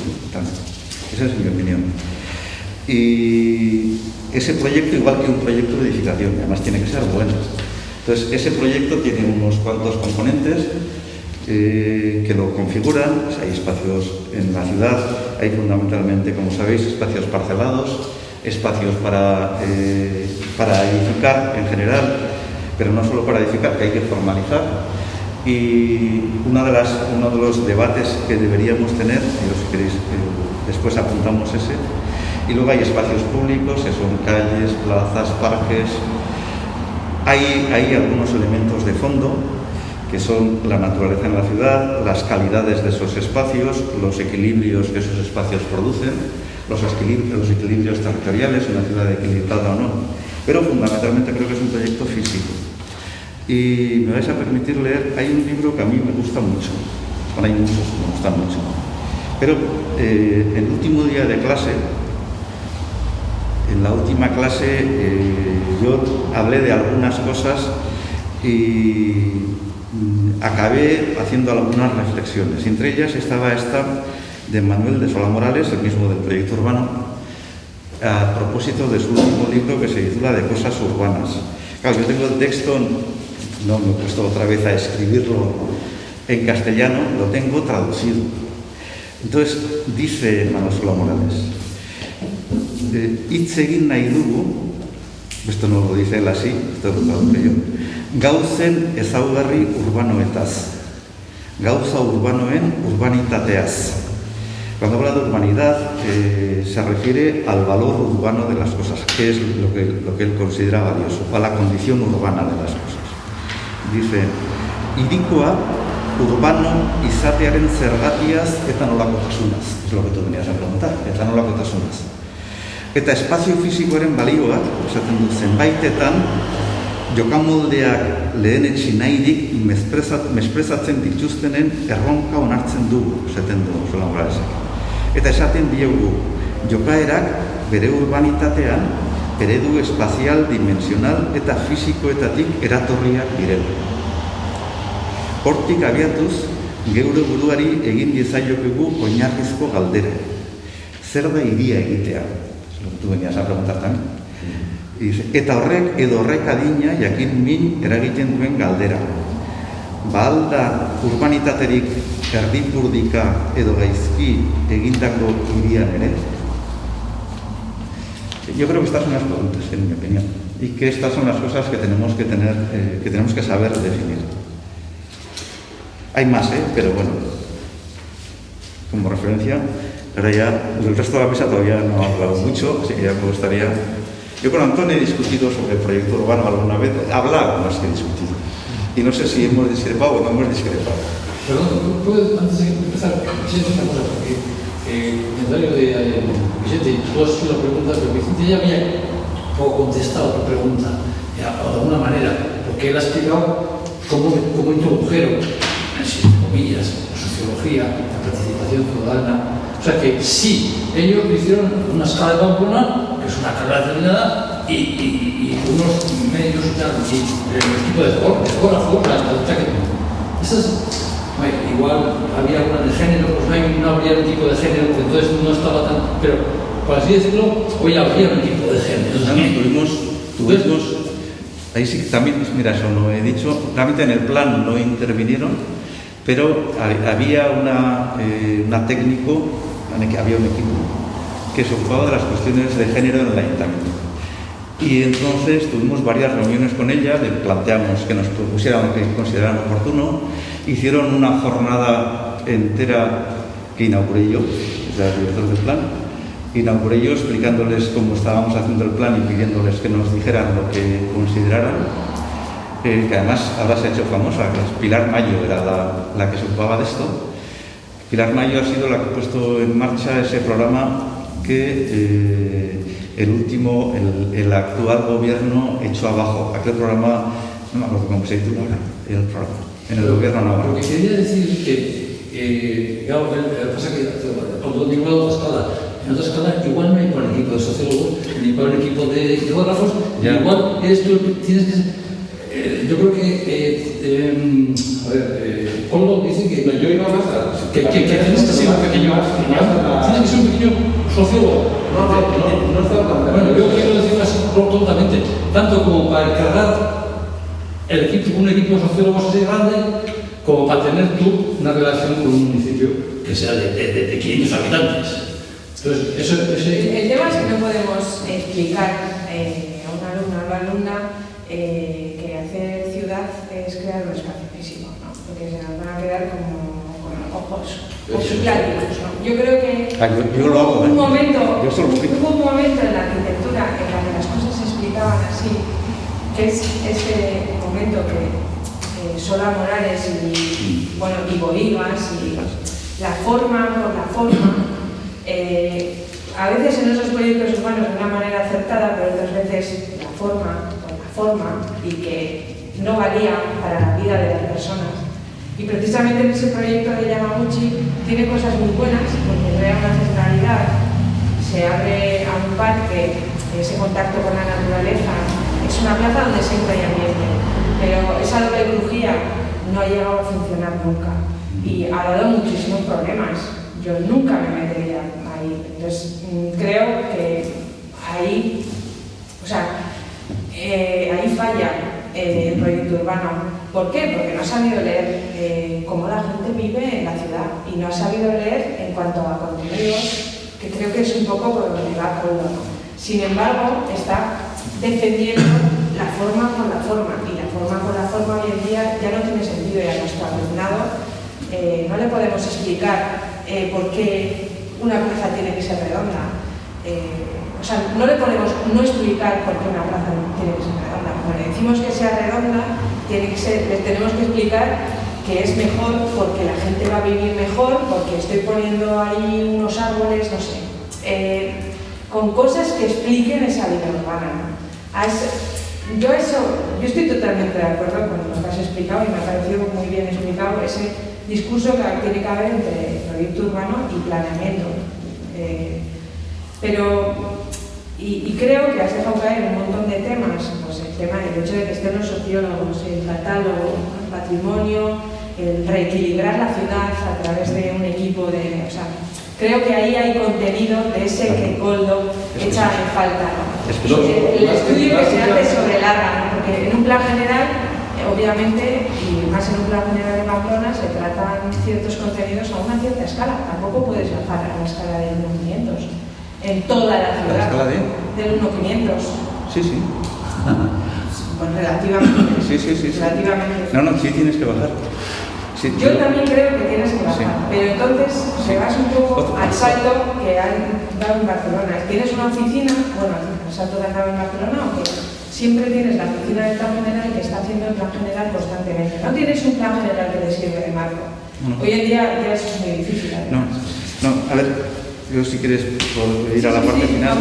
Esa es mi opinión. Y ese proyecto, igual que un proyecto de edificación, además tiene que ser bueno. Entonces, ese proyecto tiene unos cuantos componentes que lo configuran. Pues hay espacios en la ciudad, hay fundamentalmente, como sabéis, espacios parcelados, espacios para edificar en general, pero no solo para edificar, que hay que formalizar. Y uno de los debates que deberíamos tener, si queréis, después apuntamos ese, y luego hay espacios públicos, que son calles, plazas, parques. Hay algunos elementos de fondo, que son la naturaleza en la ciudad, las calidades de esos espacios, los equilibrios que esos espacios producen, los equilibrios territoriales, una ciudad equilibrada o no. Pero fundamentalmente creo que es un proyecto físico. Y me vais a permitir leer, hay un libro que a mí me gusta mucho, bueno, hay muchos que me gustan mucho, pero el último día de clase, en la última clase, yo hablé de algunas cosas y acabé haciendo algunas reflexiones. Entre ellas estaba esta de Manuel de Solá Morales, el mismo del proyecto urbano, a propósito de su último libro que se titula De cosas urbanas. Claro, yo tengo el texto, no me he puesto otra vez a escribirlo en castellano, lo tengo traducido. Entonces, dice Manuel Solá Morales, hitz egin nahi dugu, esto no lo dice él así, esto lo traduzco yo, gauzen ezaugarri urbanoetaz, gauza urbanoen urbanitateaz. Cuando habla de urbanidad, se refiere al valor urbano de las cosas, que es lo que él considera valioso, a la condición urbana de las cosas. Dice, hirikoa urbano izatearen zergatiaz eta nolakotasunaz. Es lo que tú venías a preguntar, eta nolakotasunaz. Eta espazio fisikoaren balioa, esaten du zenbaitetan, jokamoldeak lehenetsi nahirik mesprezatzen dituztenen erronka onartzen dugu, esaten du Zola Moralesek. Eta esaten diogu, jokaerak bere urbanitatean, eredu espazial, dimensional eta fisikoetatik eratorriak direla. Hortik abiatuz, geure buruari egin diezaiokegu oinarrizko galdera. Zer da hiria egitea? Tú venías a preguntar también. Eta horrek edo horrek adina jakin min eragiten duen galdera. Ba alda urbanitaterik erdipurdika edo gaizki egindako hirian ere? Yo creo que estas son las preguntas, en mi opinión, y que estas son las cosas que tenemos que tener, que tenemos que saber definir. Hay más, pero bueno, como referencia. Ahora ya, el resto de la mesa todavía no ha hablado mucho, así que ya me gustaría... Yo con Antonio he discutido sobre el proyecto urbano alguna vez, hablado más que discutido. Y no sé si hemos discrepado o no hemos discrepado. Perdón, ¿puedo, antes de empezar, Vicente, una cosa? Porque el comentario de Vicente, tú has hecho la pregunta, pero Vicente ya había un poco contestado tu pregunta, de alguna manera, porque él ha explicado cómo introdujeron, en comillas, la sociología, la participación ciudadana. O sea que sí, ellos hicieron una escala de Pamplona, que es una carrera determinada, y unos medios y tal, y el equipo de fotógrafos, igual había alguna de género, pues no habría un tipo de género, porque entonces no estaba tan... Pero, por así decirlo, hoy habría un tipo de género. Tuvimos ahí sí que también, mira, eso no he dicho, realmente en el plan no intervinieron, pero había una técnico, había un equipo que se ocupaba de las cuestiones de género en el ayuntamiento. Y entonces tuvimos varias reuniones con ella, le planteamos que nos propusieran lo que consideraran oportuno, hicieron una jornada entera que inauguré yo, que era el director del plan, inauguré yo explicándoles cómo estábamos haciendo el plan y pidiéndoles que nos dijeran lo que consideraran, que además ahora se ha hecho famosa, que es Pilar Mayo, era la que se ocupaba de esto. Pilar Mayo ha sido la que ha puesto en marcha ese programa que el actual gobierno echó abajo. Aquel programa, no me acuerdo cómo se titula ahora, el programa, en el gobierno navarro. Lo que quería decir que, pasa que cuando digo en otra escala, igual no hay para el equipo de sociólogos, ni para el equipo de geógrafos, igual esto tienes que... yo creo que, Polo dice que yo iba más a... que tienes que ser un pequeño... Tienes que ser un pequeño sociólogo. No está tan... Bueno, yo quiero decirlo así totalmente, tanto como para encargar un equipo de sociólogos así grande, como para tener tú una relación con un municipio que sea de 500 habitantes. Entonces, El tema es que no podemos explicar a un alumno o a una alumna que hacer ciudad es crear un espacio físico, ¿no? Porque se nos van a quedar como ojos pláticos, ¿no? Yo creo que yo lo hago, hubo un momento en la arquitectura en la que las cosas se explicaban así, que es este momento que Sola Morales y Bohigas y la forma por la forma, a veces en esos proyectos urbanos de una manera acertada, pero otras veces la forma por la forma y que no valía para la vida de las personas. Y precisamente en ese proyecto de Yamaguchi tiene cosas muy buenas porque crea una centralidad, se abre a un parque, ese contacto con la naturaleza, es una plaza donde siempre hay ambiente, pero esa doble crujía no ha llegado a funcionar nunca y ha dado muchísimos problemas. Yo nunca me metería ahí, entonces creo que ahí, ahí falla el proyecto urbano. ¿Por qué? Porque no ha sabido leer cómo la gente vive en la ciudad y no ha sabido leer en cuanto a contenidos, que creo que es un poco por donde va Coldo, ¿no? Sin embargo, está defendiendo la forma con la forma, y la forma con la forma hoy en día ya no tiene sentido, y a nuestro alumnado no le podemos explicar por qué una plaza tiene que ser redonda. No le podemos no explicar por qué una plaza tiene que ser redonda. Cuando le decimos que sea redonda, les tenemos que explicar que es mejor porque la gente va a vivir mejor, porque estoy poniendo ahí unos árboles, no sé. con cosas que expliquen esa vida urbana. Yo estoy totalmente de acuerdo con lo que has explicado y me ha parecido muy bien explicado ese discurso que tiene que haber entre proyecto urbano y planeamiento. Y creo que has dejado caer un montón de temas, pues el hecho de que estén los sociólogos, el catálogo, el patrimonio, el reequilibrar la ciudad a través de un equipo de... O sea, creo que ahí hay contenido de ese que Koldo echa en falta, ¿no? El estudio que se hace sobre el ARA, ¿no? Porque en un plan general, obviamente, y más en un plan general de Pamplona, se tratan ciertos contenidos a una cierta escala. Tampoco puedes bajar a la escala del 1500 en toda la ciudad. ¿La escala de? Del 1500. Sí, sí. Pues relativamente. Sí. Relativamente. No, sí tienes que bajar. Sí, yo también creo que tienes que bajar, sí. pero entonces se vas un poco al salto que han dado en Barcelona. Tienes una oficina, bueno, el salto que han dado en Barcelona, aunque siempre tienes la oficina del plan general que está haciendo el plan general constantemente. No tienes un plan general que te sirve de marco. Hoy en día ya eso es muy difícil. No, a ver, yo si quieres por ir a la parte final,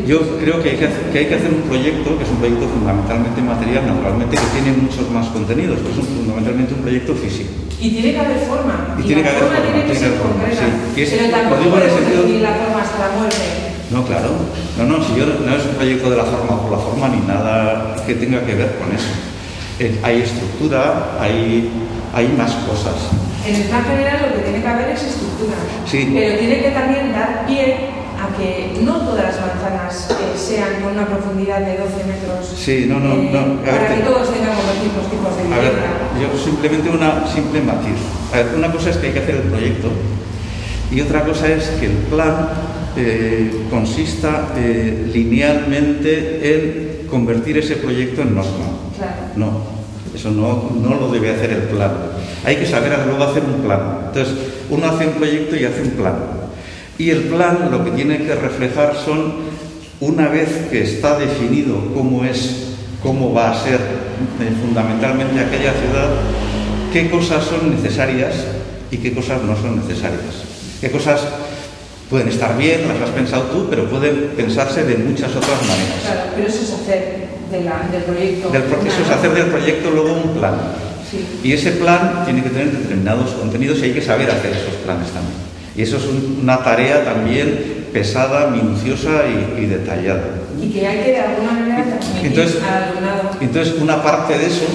yo creo que hay que hacer un proyecto, que es un proyecto fundamentalmente material, naturalmente, que tiene muchos más contenidos, que es fundamentalmente un proyecto físico. Y tiene que haber forma. Y tiene que haber forma. Tiene que ser concreta. Sí. Pero tampoco podemos definir la forma hasta la muerte. No, claro. No, si yo no es un proyecto de la forma por la forma ni nada que tenga que ver con eso. Hay estructura, hay más cosas. En el plan general lo que tiene que haber es estructura. Sí. Pero tiene que también dar pie a que no todas las manzanas sean con una profundidad de 12 metros. Sí, no. Para que todos tengamos los mismos tipos de vivienda. A ver, yo simplemente una simple matiz. A ver, una cosa es que hay que hacer el proyecto y otra cosa es que el plan consista linealmente en convertir ese proyecto en norma. Claro. No, eso no lo debe hacer el plan. Hay que saber luego hacer un plan. Entonces, uno hace un proyecto y hace un plan. Y el plan lo que tiene que reflejar son, una vez que está definido cómo va a ser fundamentalmente aquella ciudad, qué cosas son necesarias y qué cosas no son necesarias. Qué cosas pueden estar bien, las has pensado tú, pero pueden pensarse de muchas otras maneras. Claro, pero eso es hacer del proyecto. Eso es hacer del proyecto luego un plan. Sí. Y ese plan tiene que tener determinados contenidos y hay que saber hacer esos planes también. Y eso es una tarea también pesada, minuciosa y detallada. Y que hay que de alguna manera transmitir al alumnado. Entonces, una parte de eso,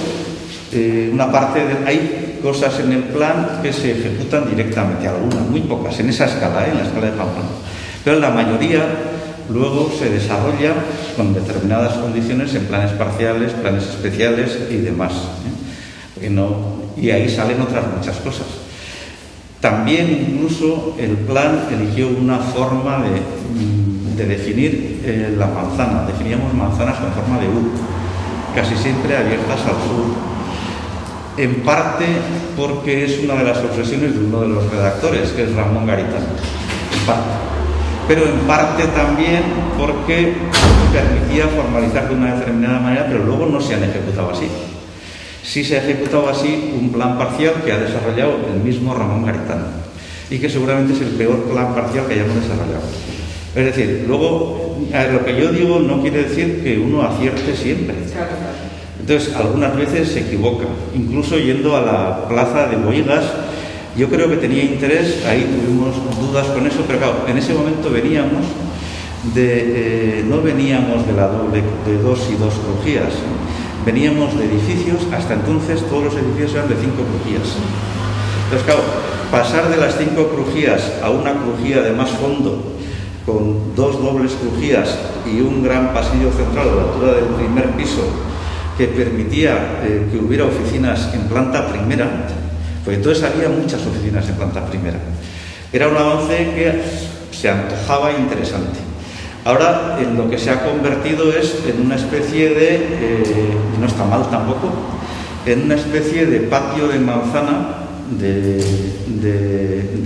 hay cosas en el plan que se ejecutan directamente, algunas, muy pocas, en esa escala, en la escala de Pamplona. Pero la mayoría luego se desarrolla con determinadas condiciones en planes parciales, planes especiales y demás. Y ahí salen otras muchas cosas. También incluso el plan eligió una forma de definir la manzana. Definíamos manzanas con forma de U, casi siempre abiertas al sur. En parte porque es una de las obsesiones de uno de los redactores, que es Ramón Garitano. En parte. Pero en parte también porque permitía formalizar de una determinada manera, pero luego no se han ejecutado así. Sí se ha ejecutado así un plan parcial que ha desarrollado el mismo Ramón Garitano y que seguramente es el peor plan parcial que hayamos desarrollado. Es decir, luego, lo que yo digo no quiere decir que uno acierte siempre. Entonces, algunas veces se equivoca. Incluso yendo a la plaza de Bohigas, yo creo que tenía interés, ahí tuvimos dudas con eso, pero claro, en ese momento no veníamos de la doble, de 2 y 2 crujías. Veníamos de edificios, hasta entonces todos los edificios eran de 5 crujías. Entonces, claro, pasar de las 5 crujías a una crujía de más fondo, con 2 dobles crujías y un gran pasillo central a la altura del primer piso, que permitía que hubiera oficinas en planta primera, pues entonces había muchas oficinas en planta primera. Era un avance que se antojaba interesante. Ahora, en lo que se ha convertido es en una especie no está mal tampoco, en una especie de patio de manzana de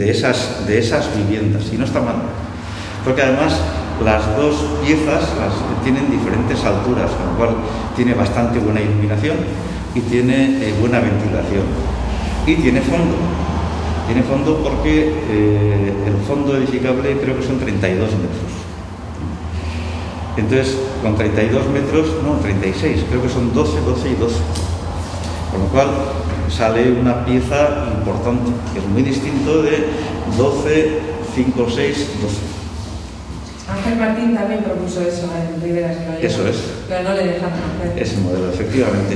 esas viviendas, y no está mal. Porque además las dos piezas tienen diferentes alturas, con lo cual tiene bastante buena iluminación y tiene buena ventilación. Y tiene fondo. Tiene fondo porque el fondo edificable creo que son 32 metros. Entonces, con 32 metros, no, 36, creo que son 12, 12 y 12. Con lo cual, sale una pieza importante, que es muy distinto de 12, 5, 6, 12. Ángel Martín también propuso eso en Riberas. Eso es. Pero no le dejaron hacer. Ese modelo, efectivamente.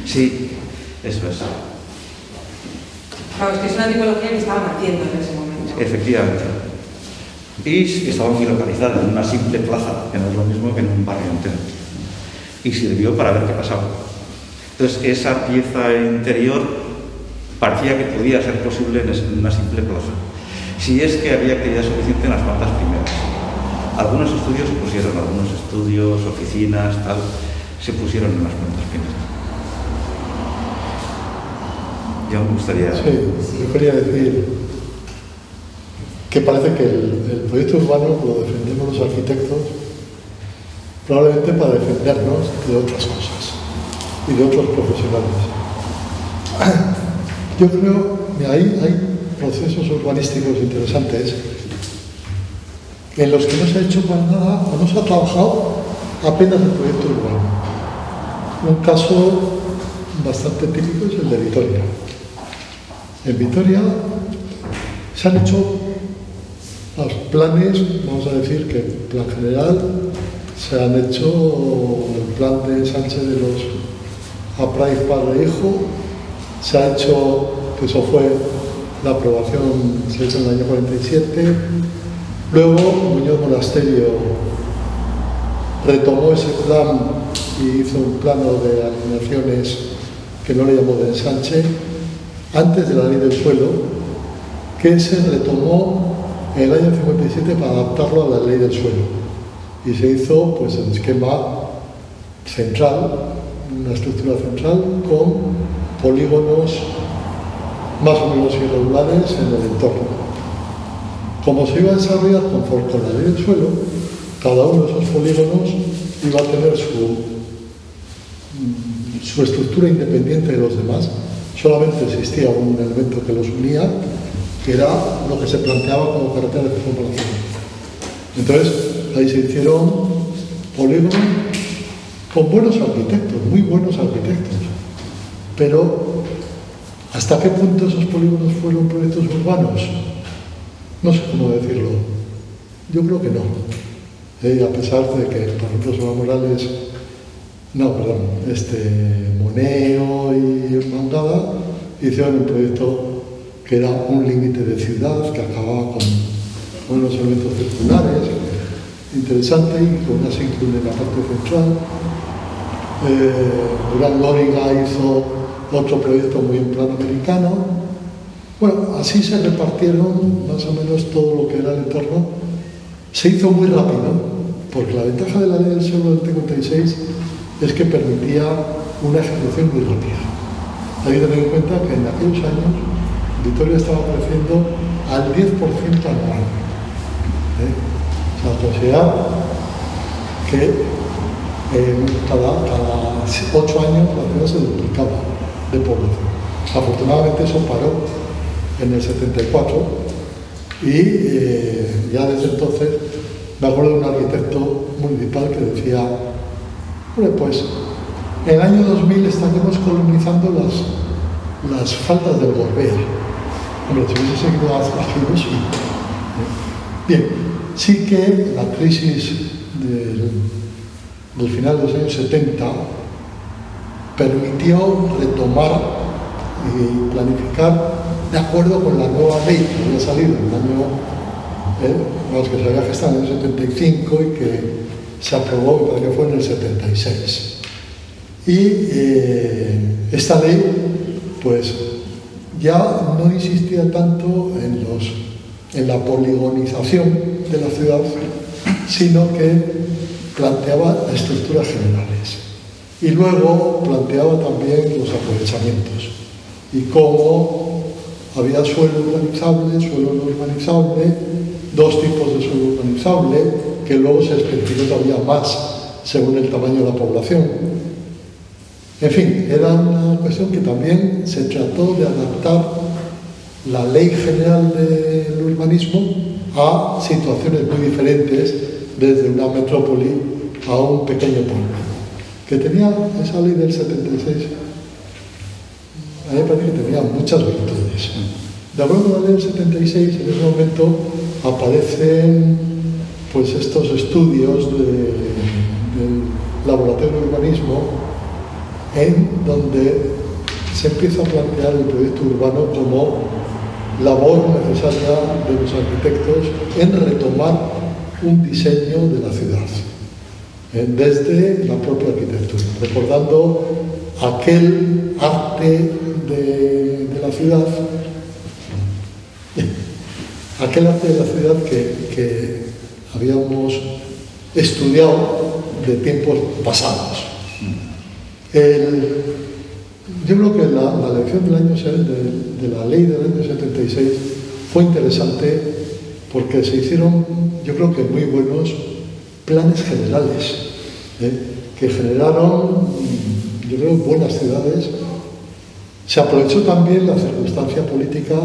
Sí, eso es. Claro, es que es una tipología que estaba naciendo en ese momento. Efectivamente. Y estaba muy localizada en una simple plaza, que no es lo mismo que en un barrio entero. Y sirvió para ver qué pasaba. Entonces, esa pieza interior parecía que podía ser posible en una simple plaza. Si es que había actividad suficiente en las plantas primeras. Algunos estudios se pusieron, algunos estudios, oficinas, tal, se pusieron en las plantas primeras. Yo me gustaría... Sí, yo quería decir que parece que el proyecto urbano lo defendemos los arquitectos probablemente para defendernos de otras cosas y de otros profesionales. Yo creo que hay procesos urbanísticos interesantes en los que no se ha hecho para nada o no se ha trabajado apenas el proyecto urbano. Un caso bastante típico es el de Vitoria. En Vitoria se han hecho los planes, vamos a decir que el plan general, se han hecho el plan de Sánchez de los Apraiz padre e hijo, se ha hecho, que eso fue la aprobación, se hizo en el año 47, luego Muñoz Monasterio retomó ese plan y hizo un plano de alineaciones que no le llamó de ensanche, antes de la ley del suelo, que se retomó en el año 57 para adaptarlo a la ley del suelo. Y se hizo pues el esquema central, una estructura central con polígonos más o menos irregulares en el entorno. Como se iba a desarrollar conforme con la ley del suelo, cada uno de esos polígonos iba a tener su estructura independiente de los demás. Solamente existía un elemento que los unía, que era lo que se planteaba como carretera de circunvalación. Entonces, ahí se hicieron polígonos con buenos arquitectos, muy buenos arquitectos. Pero, ¿hasta qué punto esos polígonos fueron proyectos urbanos? No sé cómo decirlo. Yo creo que no. A pesar de que, por ejemplo, Soba Morales, Moneo y Mangada hicieron un proyecto que era un límite de ciudad, que acababa con unos elementos circulares, interesante, y con una círculo en la parte central. Durán Lóriga hizo otro proyecto muy en plan americano. Bueno, así se repartieron más o menos todo lo que era el entorno. Se hizo muy rápido, porque la ventaja de la ley del suelo del 56 es que permitía una ejecución muy rápida. Hay que tener en cuenta que en aquellos años Vitoria estaba creciendo al 10% anual. O sea, considerar que cada 8 años la ciudad se duplicaba de población. Afortunadamente eso paró en el 74 y ya desde entonces me acuerdo de un arquitecto municipal que decía: bueno, pues en el año 2000 estaremos colonizando las faldas del Gorbea. Hombre, si hubiese seguido haciendo, sí. Bien, sí que la crisis del final de los años 70 permitió retomar y planificar de acuerdo con la nueva ley que había salido en el año, que se había gestado en el 75 y que se aprobó, me parece que fue en el 76. Y esta ley, pues, ya no insistía tanto en la poligonización de la ciudad, sino que planteaba estructuras generales. Y luego planteaba también los aprovechamientos y cómo había suelo urbanizable, suelo no urbanizable, dos tipos de suelo urbanizable, que luego se especificó todavía más según el tamaño de la población. En fin, era una cuestión que también se trató de adaptar la ley general del urbanismo a situaciones muy diferentes desde una metrópoli a un pequeño pueblo, que tenía esa ley del 76, a mí me parece que tenía muchas virtudes. De acuerdo con la ley del 76, en ese momento aparecen pues estos estudios del laboratorio de urbanismo, en donde se empieza a plantear el proyecto urbano como labor necesaria de los arquitectos en retomar un diseño de la ciudad, desde la propia arquitectura, recordando aquel arte de la ciudad, que habíamos estudiado de tiempos pasados. Yo creo que la elección de la ley del año 76 fue interesante porque se hicieron, yo creo que muy buenos planes generales, que generaron, yo creo, buenas ciudades. Se aprovechó también la circunstancia política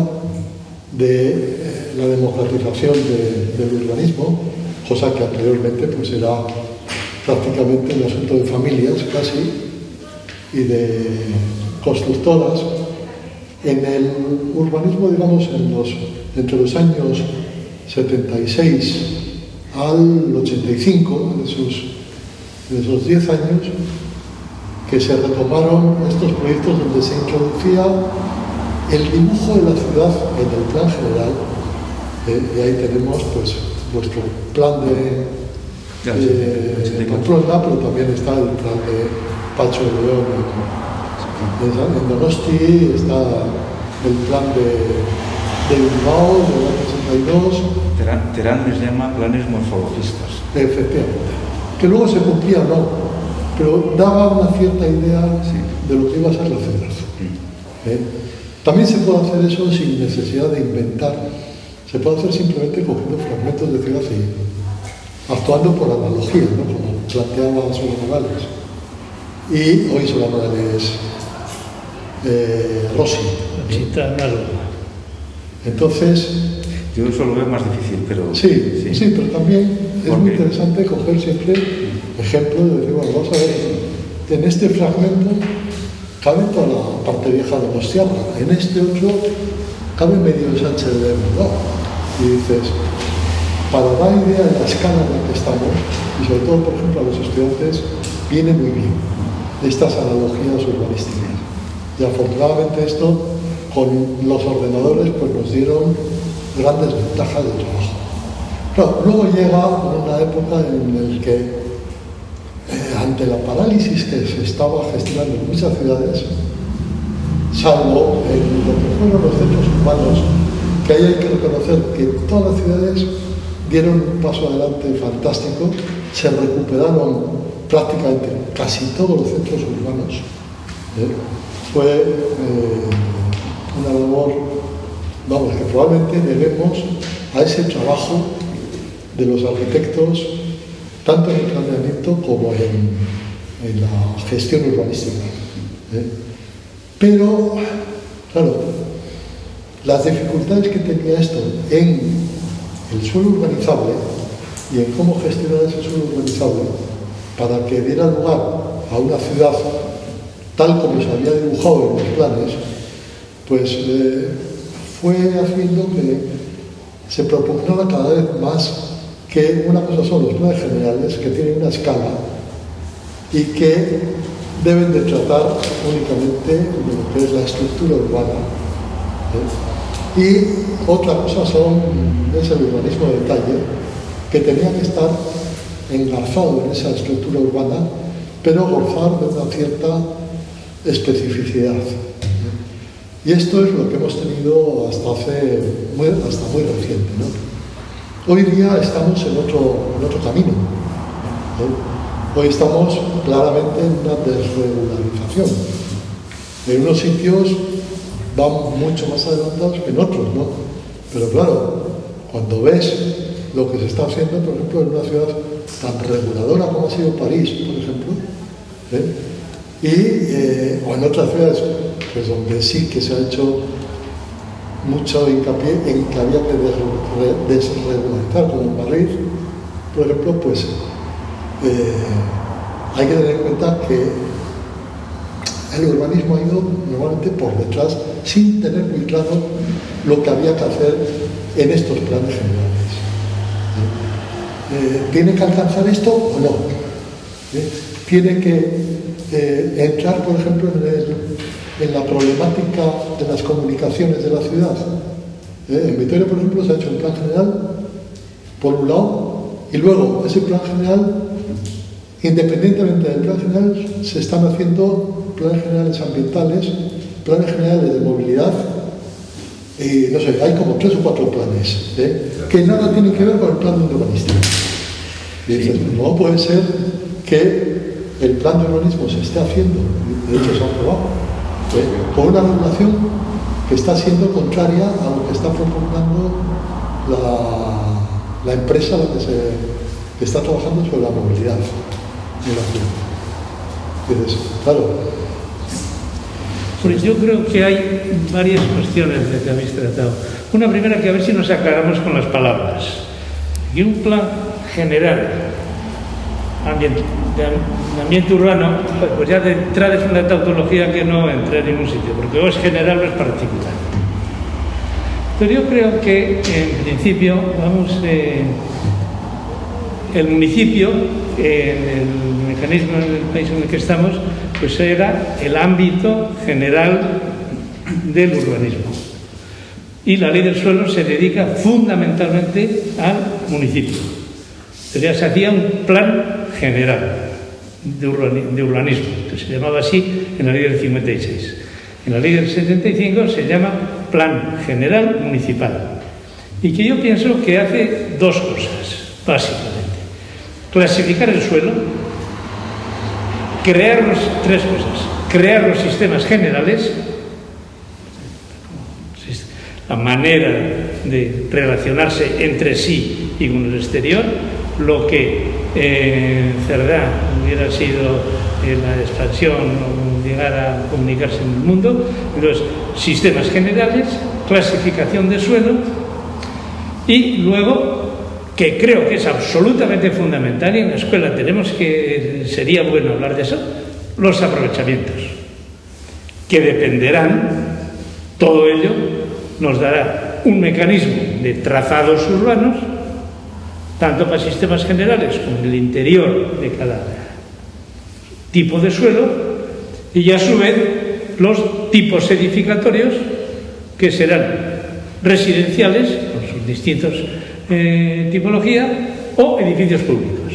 de la democratización del urbanismo, cosa que anteriormente pues era prácticamente un asunto de familias casi y de constructoras. En el urbanismo, digamos, entre los años 76 al 85, de esos 10 años, que se retomaron estos proyectos donde se introducía el dibujo de la ciudad en el plan general, y ahí tenemos pues vuestro plan de Pamplona, pero también está el plan de Pacho de León en Donosti, está el plan de Bilbao del año 62. Terán les llama planes morfologistas. Efectivamente, que luego se cumplía o no, pero daba una cierta idea de lo que iba a ser la ciudad. También se puede hacer eso sin necesidad de inventar, se puede hacer simplemente cogiendo fragmentos de ciudad y actuando por analogía, ¿no? Como planteaba Solá Morales. Y hoy Solá Morales Rossi. Entonces, yo eso lo veo más difícil, pero... Sí, pero también es muy interesante coger siempre ejemplos de decir, bueno, vamos a ver, en este fragmento cabe toda la parte vieja de Donostiarra, en este otro cabe medio de Sánchez de Bilbao. Y dices, para dar idea de la escala en la que estamos, y sobre todo, por ejemplo, a los estudiantes, viene muy bien estas analogías urbanísticas. Y afortunadamente esto, con los ordenadores, pues nos dieron grandes ventajas de trabajo. Claro, luego llega una época en la que, ante la parálisis que se estaba gestionando en muchas ciudades, salvo en lo que fueron los centros urbanos, que ahí hay que reconocer que todas las ciudades dieron un paso adelante fantástico, se recuperaron prácticamente casi todos los centros urbanos. Fue una labor, vamos, que probablemente debemos a ese trabajo de los arquitectos, tanto en el planeamiento como en la gestión urbanística. Pero, claro, las dificultades que tenía esto en el suelo urbanizable y en cómo gestionar ese suelo urbanizable para que diera lugar a una ciudad tal como se había dibujado en los planes, pues fue haciendo que se propugnara cada vez más que una cosa son los planes generales, que tienen una escala y que deben de tratar únicamente de lo que es la estructura urbana. Y otra cosa es el urbanismo de detalle, que tenía que estar engarzado en esa estructura urbana, pero gozar de una cierta especificidad. Y esto es lo que hemos tenido hasta muy reciente, ¿no? Hoy día estamos en otro camino. Hoy estamos claramente en una desregularización. En unos sitios van mucho más adelantados que en otros, ¿no? Pero claro, cuando ves lo que se está haciendo, por ejemplo, en una ciudad tan reguladora como ha sido París, por ejemplo, o en otras ciudades pues donde sí que se ha hecho mucho hincapié en que había que desregularizar, como en Madrid, por ejemplo, pues hay que tener en cuenta que el urbanismo ha ido normalmente por detrás sin tener muy claro lo que había que hacer en estos planes generales. ¿Tiene que alcanzar esto o no? ¿Tiene que entrar, por ejemplo, en la problemática de las comunicaciones de la ciudad? En Vitoria, por ejemplo, se ha hecho un plan general, por un lado, y luego ese plan general, independientemente del plan general, se están haciendo planes generales ambientales, planes generales de movilidad, y no sé, hay como 3 o 4 planes, que nada tienen que ver con el plan de urbanística. Y dices, no puede ser que el plan de urbanismo se esté haciendo, de hecho se ha aprobado, por una regulación que está siendo contraria a lo que está proponiendo la empresa que está trabajando sobre la movilidad de la ciudad. Entonces, claro. Pues yo creo que hay varias cuestiones de que habéis tratado. Una primera, que a ver si nos aclaramos con las palabras. Y un plan general de ambiente urbano, pues ya de entrada es una tautología que no entra en ningún sitio, porque o es general o es particular. Pero yo creo que, en principio, el municipio, el mecanismo del país en el que estamos, pues era el ámbito general del urbanismo. Y la ley del suelo se dedica fundamentalmente al municipio. Pero ya se hacía un plan general de urbanismo, que se llamaba así en la ley del 56. En la ley del 75 se llama Plan General Municipal. Y que yo pienso que hace 2 cosas, básicamente. Clasificar el suelo, crear 3 cosas. Crear los sistemas generales, la manera de relacionarse entre sí y con el exterior, lo que en Cerdá hubiera sido la expansión o llegar a comunicarse en el mundo. Los sistemas generales, clasificación de suelo, y luego, que creo que es absolutamente fundamental, y en la escuela sería bueno hablar de eso, los aprovechamientos, que dependerán, todo ello nos dará un mecanismo de trazados urbanos, tanto para sistemas generales como en el interior de cada tipo de suelo, y a su vez los tipos edificatorios, que serán residenciales, con sus distintos tipología, o edificios públicos.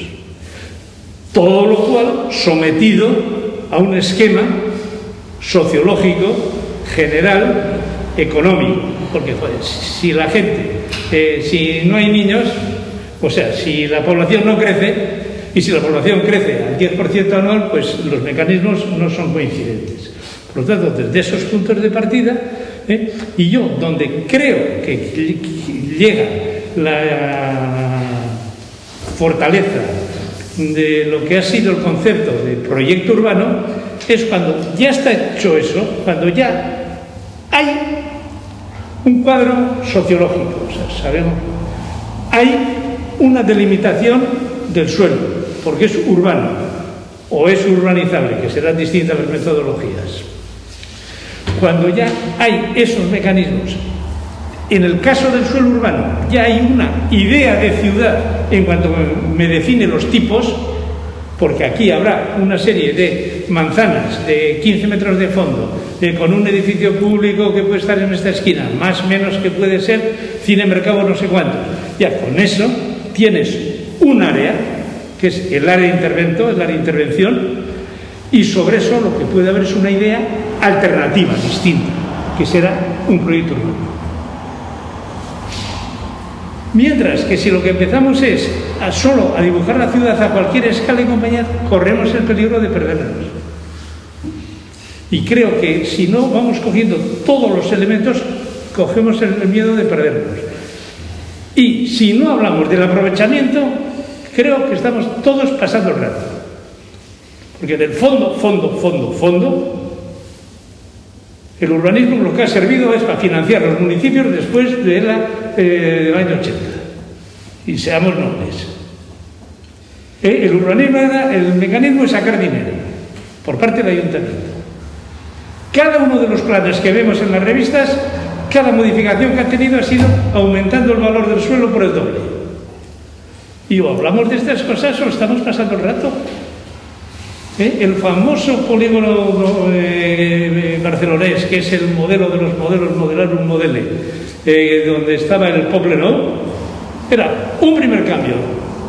Todo lo cual sometido a un esquema sociológico, general, económico, porque joder, si la gente, si no hay niños, o sea, si la población no crece, y si la población crece al 10% anual, pues los mecanismos no son coincidentes. Por lo tanto, desde esos puntos de partida, y yo donde creo que llega la fortaleza de lo que ha sido el concepto de proyecto urbano, es cuando ya está hecho eso, cuando ya hay un cuadro sociológico, o sea, sabemos, hay una delimitación del suelo, porque es urbano o es urbanizable, que serán distintas las metodologías. Cuando ya hay esos mecanismos, en el caso del suelo urbano ya hay una idea de ciudad en cuanto me define los tipos, porque aquí habrá una serie de manzanas de 15 metros de fondo, con un edificio público que puede estar en esta esquina, más o menos que puede ser cine, mercado, no sé cuánto. Ya con eso tienes un área, que es el área de intervención, y sobre eso lo que puede haber es una idea alternativa, distinta, que será un proyecto urbano. Mientras que si lo que empezamos es solo a dibujar la ciudad a cualquier escala y compañía, corremos el peligro de perdernos. Y creo que si no vamos cogiendo todos los elementos, cogemos el miedo de perdernos. Y si no hablamos del aprovechamiento, creo que estamos todos pasando el rato. Porque del fondo, el urbanismo lo que ha servido es para financiar los municipios después del año 80. Y seamos nobles. El urbanismo, el mecanismo es sacar dinero por parte del ayuntamiento. Cada uno de los planes que vemos en las revistas, cada modificación que ha tenido ha sido aumentando el valor del suelo por el doble. Y o hablamos de estas cosas o estamos pasando el rato. El famoso polígono barcelonés, que es el modelo de los modelos, modelar un modele, donde estaba el Poblenou, era un primer cambio,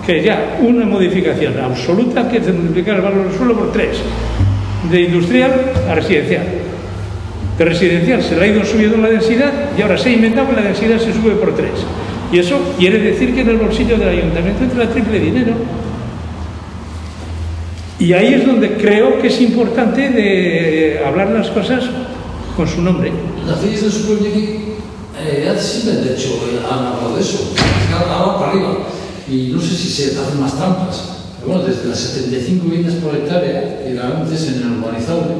que ya una modificación absoluta, que es de multiplicar el valor del suelo por 3, de industrial a residencial. De residencial se le ha ido subiendo la densidad y ahora se ha inventado que la densidad se sube por 3. Y eso quiere decir que en el bolsillo del ayuntamiento entra triple dinero. Y ahí es donde creo que es importante de hablar las cosas con su nombre. Las leyes del superbillete siempre, de hecho, han hablado de eso. Ahora para arriba. Y no sé si se hacen más trampas. Pero bueno, desde las 75 viviendas por hectárea, que era antes en el urbanizable.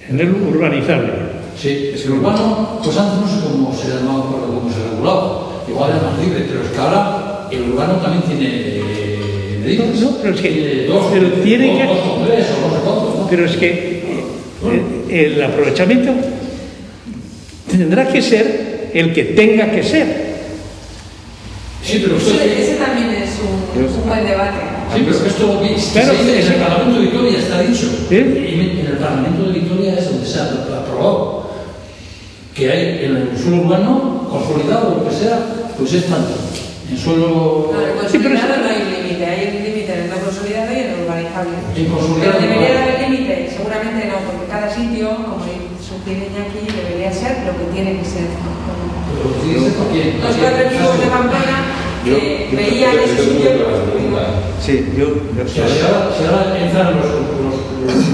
En el urbanizable. Sí, es que el urbano, pues antes no sé cómo se llamaba, cómo se regulaba. Igual era más libre, pero es que ahora el urbano también tiene medidas. No, pero es que pero es que el aprovechamiento tendrá que ser el que tenga que ser. Sí, pero ese también es un buen debate. Sí, pero esto claro, en el Parlamento de Vitoria está dicho. ¿Eh? En el Parlamento de Vitoria es donde se ha aprobado que hay en el suelo urbano consolidado, lo que sea, pues es tanto. En suelo... No, en consolidado no hay límite, hay un límite en el no consolidado y en el urbanizable. Pero debería de haber límite, seguramente no, porque cada sitio, como sugiere aquí, debería ser lo que tiene que ser. Los 4 equipos de Pamplona veían ese sitio. Sí, si ahora entran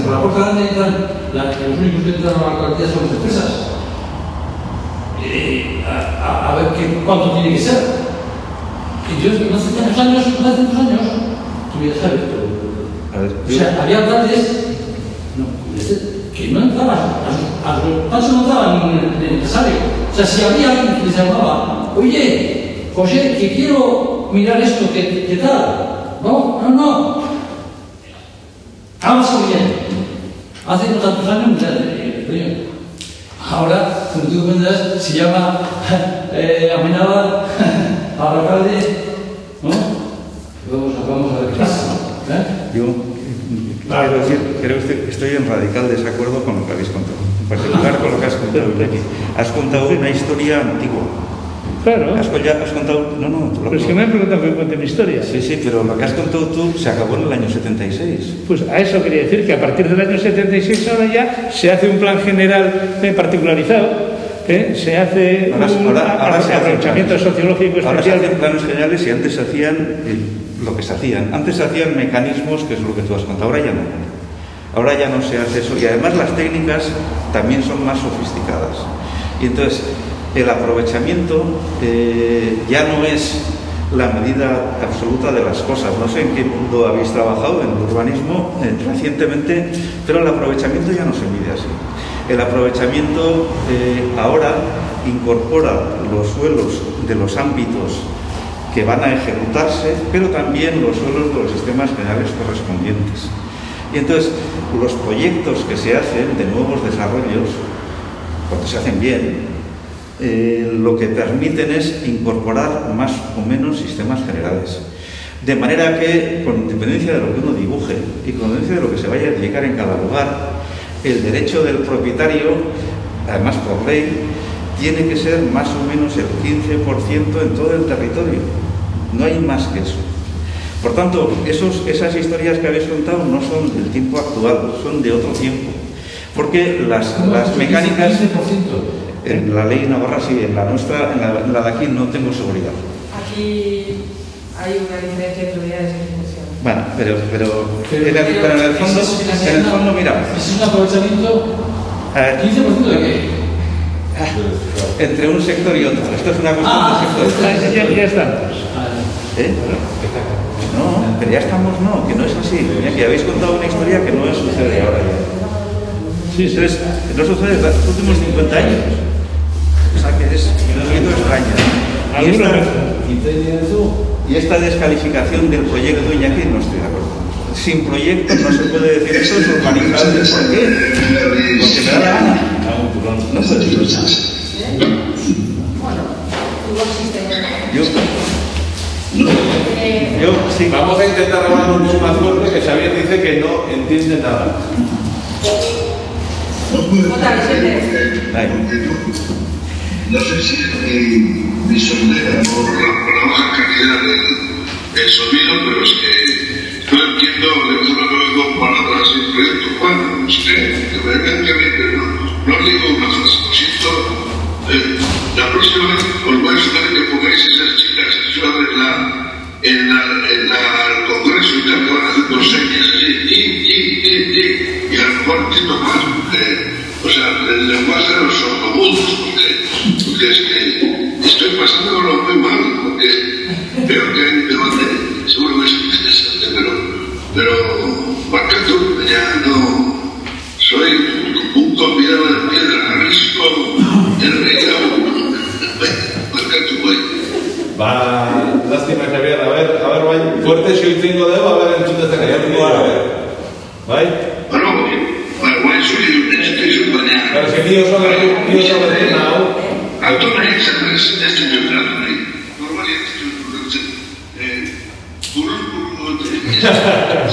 por la puerta grande entran, los únicos que entran a la alcaldía son las empresas. A ver cuánto tiene que ser. Y yo no hace tantos años, tú ya sabes, o sea, había alcaldes que no entraban, a los pasos no entraban en el empresario. O sea, si había alguien que les llamaba, oye, José, que quiero mirar esto, ¿qué tal? No. Ahora se bien. Hace no tantos años, ahora, como tú comprenderás, se llama Amenábar al alcalde, ¿no? Vamos a ver qué pasa. Yo quiero decir, creo que estoy en radical desacuerdo con lo que habéis contado, en particular con lo que has contado aquí. Has contado una historia antigua. Claro. Has contado... No, tú lo Pero es que me han preguntado que cuente mi historia. Sí, pero lo que has contado tú se acabó en el año 76. Pues a eso quería decir que a partir del año 76 ahora ya se hace un plan general particularizado, se hace un aprovechamiento sociológico especial. Ahora se hacen planes generales y antes se hacían lo que se hacían. Antes se hacían mecanismos, que es lo que tú has contado, ahora ya no. Ahora ya no se hace eso y además las técnicas también son más sofisticadas. Y entonces el aprovechamiento ya no es la medida absoluta de las cosas. No sé en qué mundo habéis trabajado en el urbanismo recientemente, pero el aprovechamiento ya no se mide así. El aprovechamiento ahora incorpora los suelos de los ámbitos que van a ejecutarse, pero también los suelos de los sistemas generales correspondientes. Y entonces los proyectos que se hacen de nuevos desarrollos, cuando se hacen bien, lo que permiten es incorporar más o menos sistemas generales. De manera que, con independencia de lo que uno dibuje y con independencia de lo que se vaya a edificar en cada lugar, el derecho del propietario, además por ley, tiene que ser más o menos el 15% en todo el territorio. No hay más que eso. Por tanto, esas historias que habéis contado no son del tiempo actual, son de otro tiempo. Porque las mecánicas... 15%. En la ley navarra sí, en la nuestra, en la de aquí no tengo seguridad. Aquí hay una diferencia de prioridades de ejecución. Pero en el fondo, mira. ¿Es un aprovechamiento 15% de qué? Entre un sector y otro. Esto es una cuestión de sector. Ya estamos. No, pero ya estamos, que no es así. Mira, que habéis contado una historia que no sucede ahora ya. Sí, entonces, no sucede en los últimos 50 años. O sea que es un poquito extraño. ¿Alguna vez? ¿15 días eso? Y esta descalificación del proyecto Iñaki no estoy de acuerdo. Sin proyecto no se puede decir eso es urbanizable. ¿Por qué? Porque me da la gana. No puede decir nada. Bueno, igual existe. Yo sí. Vamos a intentar hablar un poco más fuerte, que Xavier dice que no entiende nada. Vota, Vicente. Ahí. No sé si mi sondeo por la baja calidad del sonido, pero es que no entiendo de una vez dos palabras sin proyecto. Bueno, usted, que me venga bien, pero no digo una frase, lo siento. La próxima vez os voy a sugerir que pongáis esas chicas que suenan en el Congreso y tal, que van haciendo señas así, y a lo mejor entiendo más, o sea, el lenguaje de los sordomudos, porque es que estoy pasándolo muy mal, porque veo que hay un debate, seguro que es interesante, pero Marcato ya no soy un convidado de piedra, risco, el relleno, Marcato, güey. Va, lástima, Xavier. A ver, vai. Fuerte si hoy tengo dedo, a ver el chute de callar. A ver. Vai. Bueno, guay, estoy subañado. Pero si tío sobre tu nao. Antonio, este yo trato ahí. Normalmente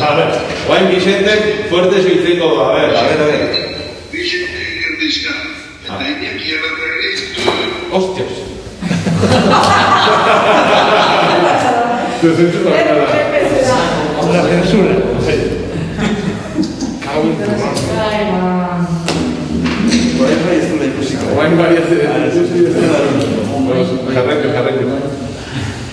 A ver, vai Vicente, fuerte si tengo. A ver. Vicente, el disca. Está ahí aquí a la derecha. Hostias. La censura. Por ahí no hay esto de música. Vai varias Jarreco.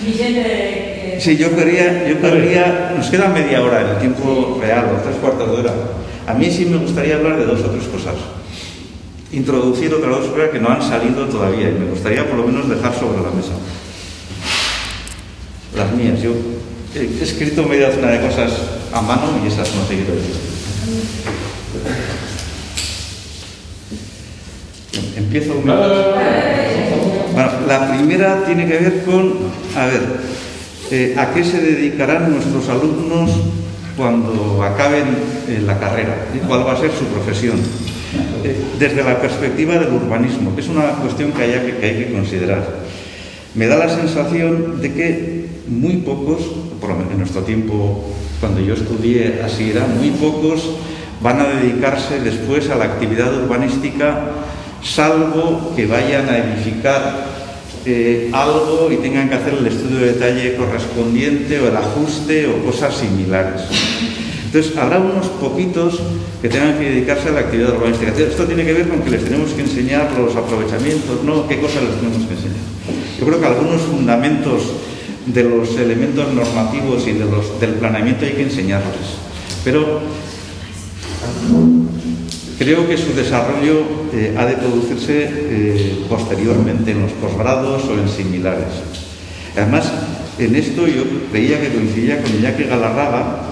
Vicente. Sí, yo quería, nos queda media hora, el tiempo real, o 3/4 de hora. A mí sí me gustaría hablar de 2 o 3 cosas. Introducir otras 2 cosas que no han salido todavía y me gustaría por lo menos dejar sobre la mesa. Las mías, yo he escrito media docena de cosas a mano y esas no seguido diciendo. Empiezo. Bueno, la primera tiene que ver con, ¿a qué se dedicarán nuestros alumnos cuando acaben la carrera? ¿Cuál va a ser su profesión? Desde la perspectiva del urbanismo, que es una cuestión que hay que considerar. Me da la sensación de que muy pocos, por lo menos en nuestro tiempo, cuando yo estudié así era, muy pocos van a dedicarse después a la actividad urbanística, salvo que vayan a edificar algo y tengan que hacer el estudio de detalle correspondiente o el ajuste o cosas similares. Entonces, habrá unos poquitos que tengan que dedicarse a la actividad urbanística. Esto tiene que ver con que les tenemos que enseñar los aprovechamientos, ¿no? ¿Qué cosas les tenemos que enseñar? Yo creo que algunos fundamentos de los elementos normativos y del planeamiento hay que enseñarles. Pero creo que su desarrollo ha de producirse posteriormente en los posgrados o en similares. Además, en esto yo creía que coincidía con Iñaki Galarraga,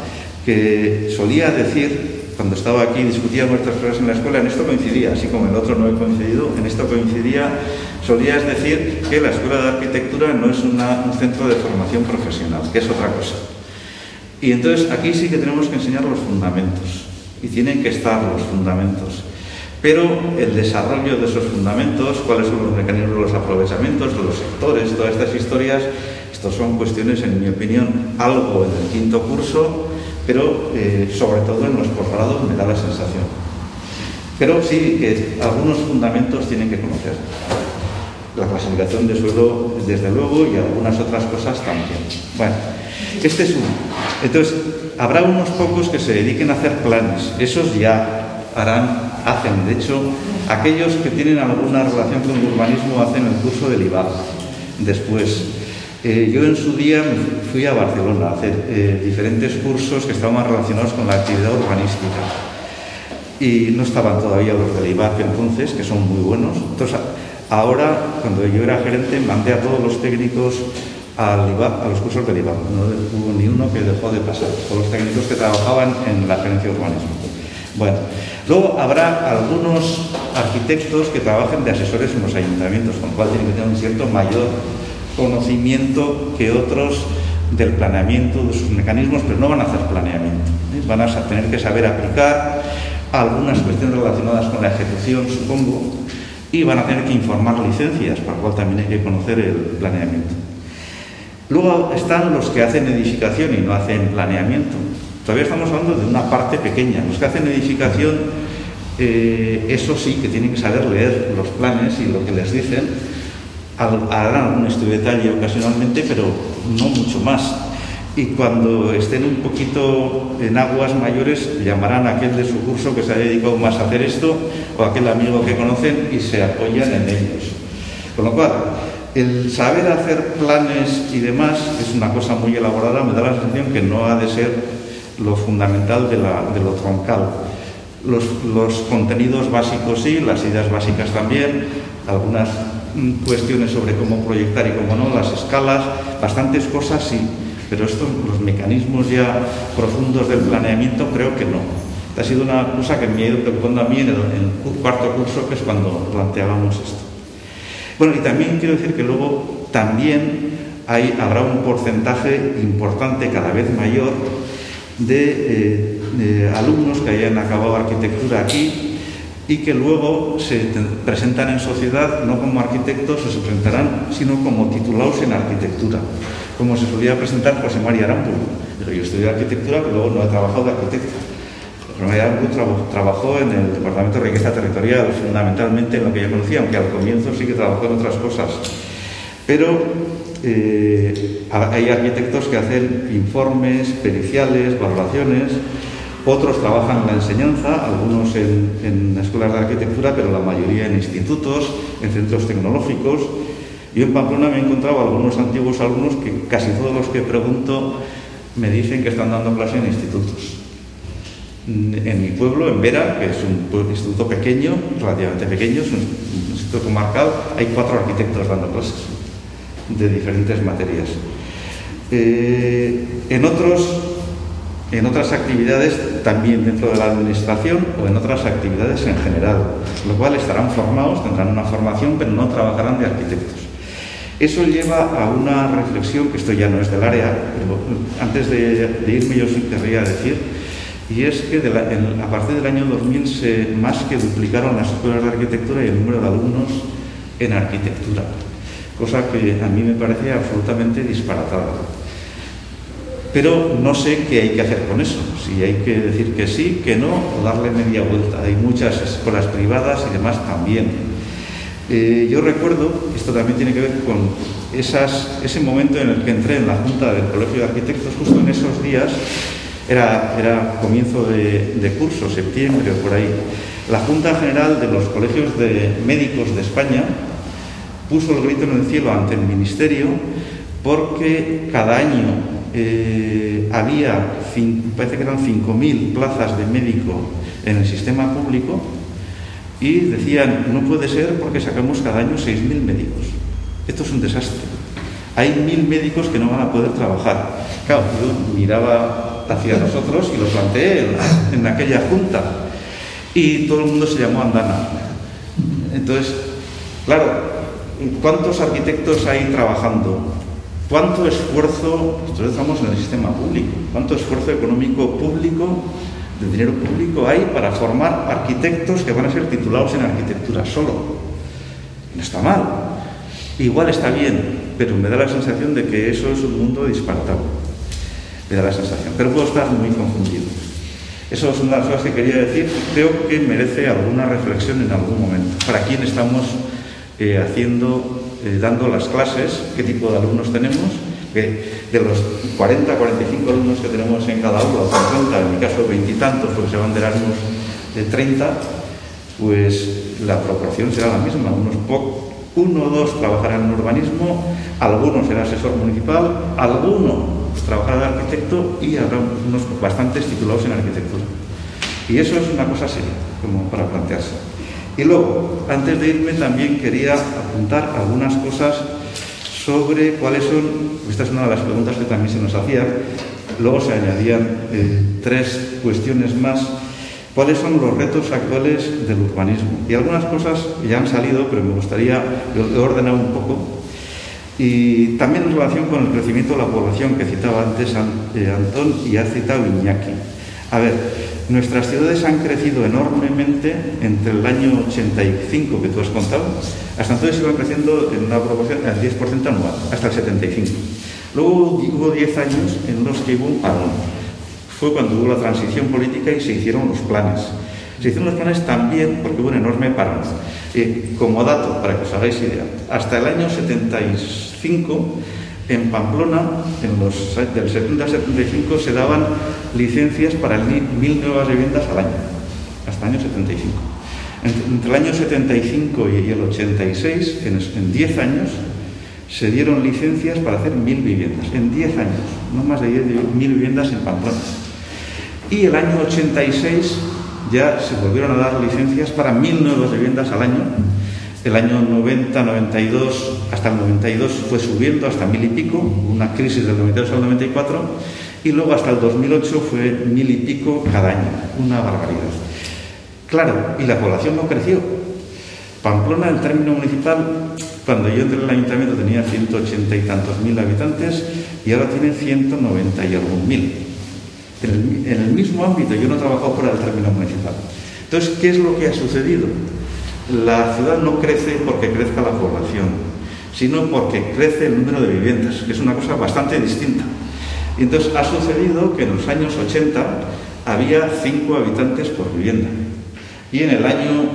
que solía decir, cuando estaba aquí y discutíamos nuestras cosas en la escuela, en esto coincidía, así como el otro no he coincidido, en esto coincidía, solías decir que la Escuela de Arquitectura no es un centro de formación profesional, que es otra cosa. Y entonces aquí sí que tenemos que enseñar los fundamentos, y tienen que estar los fundamentos. Pero el desarrollo de esos fundamentos, cuáles son los mecanismos de los aprovechamientos, de los sectores, todas estas historias, estos son cuestiones, en mi opinión, algo en el 5º curso, pero sobre todo en los posgrados me da la sensación. Pero sí que algunos fundamentos tienen que conocer. La clasificación de suelo, desde luego, y algunas otras cosas también. Bueno, este es uno. Entonces, habrá unos pocos que se dediquen a hacer planes. Esos ya hacen. De hecho, aquellos que tienen alguna relación con el urbanismo hacen el curso del IBAG. Después, yo en su día me fui a Barcelona a hacer diferentes cursos que estaban relacionados con la actividad urbanística. Y no estaban todavía los del IBAG entonces, que son muy buenos. Entonces, ahora, cuando yo era gerente, mandé a todos los técnicos al IBAG, a los cursos del IBAG. No hubo ni uno que dejó de pasar. Todos los técnicos que trabajaban en la gerencia de urbanismo. Bueno, luego habrá algunos arquitectos que trabajen de asesores en los ayuntamientos, con lo cual tienen que tener un cierto mayor conocimiento que otros del planeamiento, de sus mecanismos, pero no van a hacer planeamiento. Van a tener que saber aplicar algunas cuestiones relacionadas con la ejecución, supongo, y van a tener que informar licencias, para lo cual también hay que conocer el planeamiento. Luego están los que hacen edificación y no hacen planeamiento. Todavía estamos hablando de una parte pequeña. Los que hacen edificación, eso sí, que tienen que saber leer los planes y lo que les dicen. Harán algún estudio de detalle ocasionalmente, pero no mucho más. Y cuando estén un poquito en aguas mayores, llamarán a aquel de su curso que se ha dedicado más a hacer esto, o a aquel amigo que conocen, y se apoyan en ellos. Con lo cual, el saber hacer planes y demás es una cosa muy elaborada. Me da la sensación que no ha de ser lo fundamental de lo troncal. Los contenidos básicos sí, las ideas básicas también, algunas cuestiones sobre cómo proyectar y cómo no, las escalas, bastantes cosas sí, pero los mecanismos ya profundos del planeamiento creo que no. Ha sido una cosa que me ha ido preocupando a mí en el cuarto curso, que es cuando planteábamos esto. Bueno, y también quiero decir que luego también habrá un porcentaje importante, cada vez mayor, de alumnos que hayan acabado arquitectura aquí y que luego se presentan en sociedad no como arquitectos, o se presentarán, sino como titulados en arquitectura, como se solía presentar José María Aramburu. Yo estudié arquitectura, pero luego no he trabajado de arquitecto. José María Aramburu trabajó en el Departamento de Riqueza Territorial, fundamentalmente en lo que yo conocía, aunque al comienzo sí que trabajó en otras cosas. Pero hay arquitectos que hacen informes, periciales, valoraciones. Otros trabajan en la enseñanza, algunos en escuelas de arquitectura, pero la mayoría en institutos, en centros tecnológicos. Yo en Pamplona me he encontrado algunos antiguos alumnos que casi todos los que pregunto me dicen que están dando clase en institutos. En mi pueblo, en Vera, que es un instituto pequeño, relativamente pequeño, es un instituto comarcal, hay 4 arquitectos dando clases de diferentes materias. En otras actividades, también dentro de la administración o en otras actividades en general, lo cual estarán formados, tendrán una formación, pero no trabajarán de arquitectos. Eso lleva a una reflexión, que esto ya no es del área, pero antes de irme yo sí querría decir, y es que a partir del año 2000 se más que duplicaron las escuelas de arquitectura y el número de alumnos en arquitectura, cosa que a mí me parece absolutamente disparatada. Pero no sé qué hay que hacer con eso, si hay que decir que sí, que no, o darle media vuelta. Hay muchas escuelas privadas y demás también. Yo recuerdo, esto también tiene que ver con ese momento en el que entré en la Junta del Colegio de Arquitectos, justo en esos días, era comienzo de curso, septiembre o por ahí. La Junta General de los Colegios de Médicos de España puso el grito en el cielo ante el Ministerio porque cada año había, parece que eran 5.000 plazas de médico en el sistema público y decían, no puede ser porque sacamos cada año 6.000 médicos. Esto es un desastre. Hay 1.000 médicos que no van a poder trabajar. Claro, yo miraba hacia nosotros y lo planteé en aquella junta y todo el mundo se llamó andana. Entonces, claro, ¿cuántos arquitectos hay trabajando? ¿Cuánto esfuerzo, nosotros estamos en el sistema público, cuánto esfuerzo económico público, de dinero público hay para formar arquitectos que van a ser titulados en arquitectura solo? No está mal, igual está bien, pero me da la sensación de que eso es un mundo disparatado. Me da la sensación, pero puedo estar muy confundido. Eso es una de las cosas que quería decir, creo que merece alguna reflexión en algún momento. ¿Para quién estamos dando las clases? ¿Qué tipo de alumnos tenemos? Que de los 40, 45 alumnos que tenemos en cada aula, o 50, en mi caso 20 y tantos, porque se van de Erasmus de 30, pues la proporción será la misma. Uno o dos trabajarán en urbanismo, algunos será asesor municipal, alguno trabajará de arquitecto y habrá unos bastantes titulados en arquitectura. Y eso es una cosa seria, como para plantearse. Y luego, antes de irme, también quería apuntar algunas cosas sobre cuáles son, esta es una de las preguntas que también se nos hacía, luego se añadían 3 cuestiones más, cuáles son los retos actuales del urbanismo. Y algunas cosas ya han salido, pero me gustaría, lo he ordenado un poco. Y también en relación con el crecimiento de la población que citaba antes Antón y ha citado Iñaki. A ver, nuestras ciudades han crecido enormemente entre el año 85, que tú has contado, hasta entonces iban creciendo en una proporción al 10% anual, hasta el 75. Luego hubo 10 años en los que hubo un parón. Fue cuando hubo la transición política y se hicieron los planes. Se hicieron los planes también porque hubo un enorme parón. Como dato, para que os hagáis idea, hasta el año 75, en Pamplona, del 70 al 75, se daban licencias para 1.000 nuevas viviendas al año, hasta el año 75. Entre el año 75 y el 86, en 10 años, se dieron licencias para hacer 1.000 viviendas. En 10 años, no más de 1.000 viviendas en Pamplona. Y el año 86 ya se volvieron a dar licencias para 1.000 nuevas viviendas al año. El año 90, 92, hasta el 92 fue subiendo hasta 1.000 y pico, una crisis del 92 al 94, y luego hasta el 2008 fue 1.000 y pico cada año, una barbaridad. Claro, y la población no creció. Pamplona, el término municipal, cuando yo entré en el ayuntamiento tenía 180 y tantos mil habitantes y ahora tiene 190 y algún mil. En el mismo ámbito, yo no he trabajado fuera del término municipal. Entonces, ¿qué es lo que ha sucedido? La ciudad no crece porque crezca la población, sino porque crece el número de viviendas, que es una cosa bastante distinta. Y entonces ha sucedido que en los años 80 había 5 habitantes por vivienda. Y en el año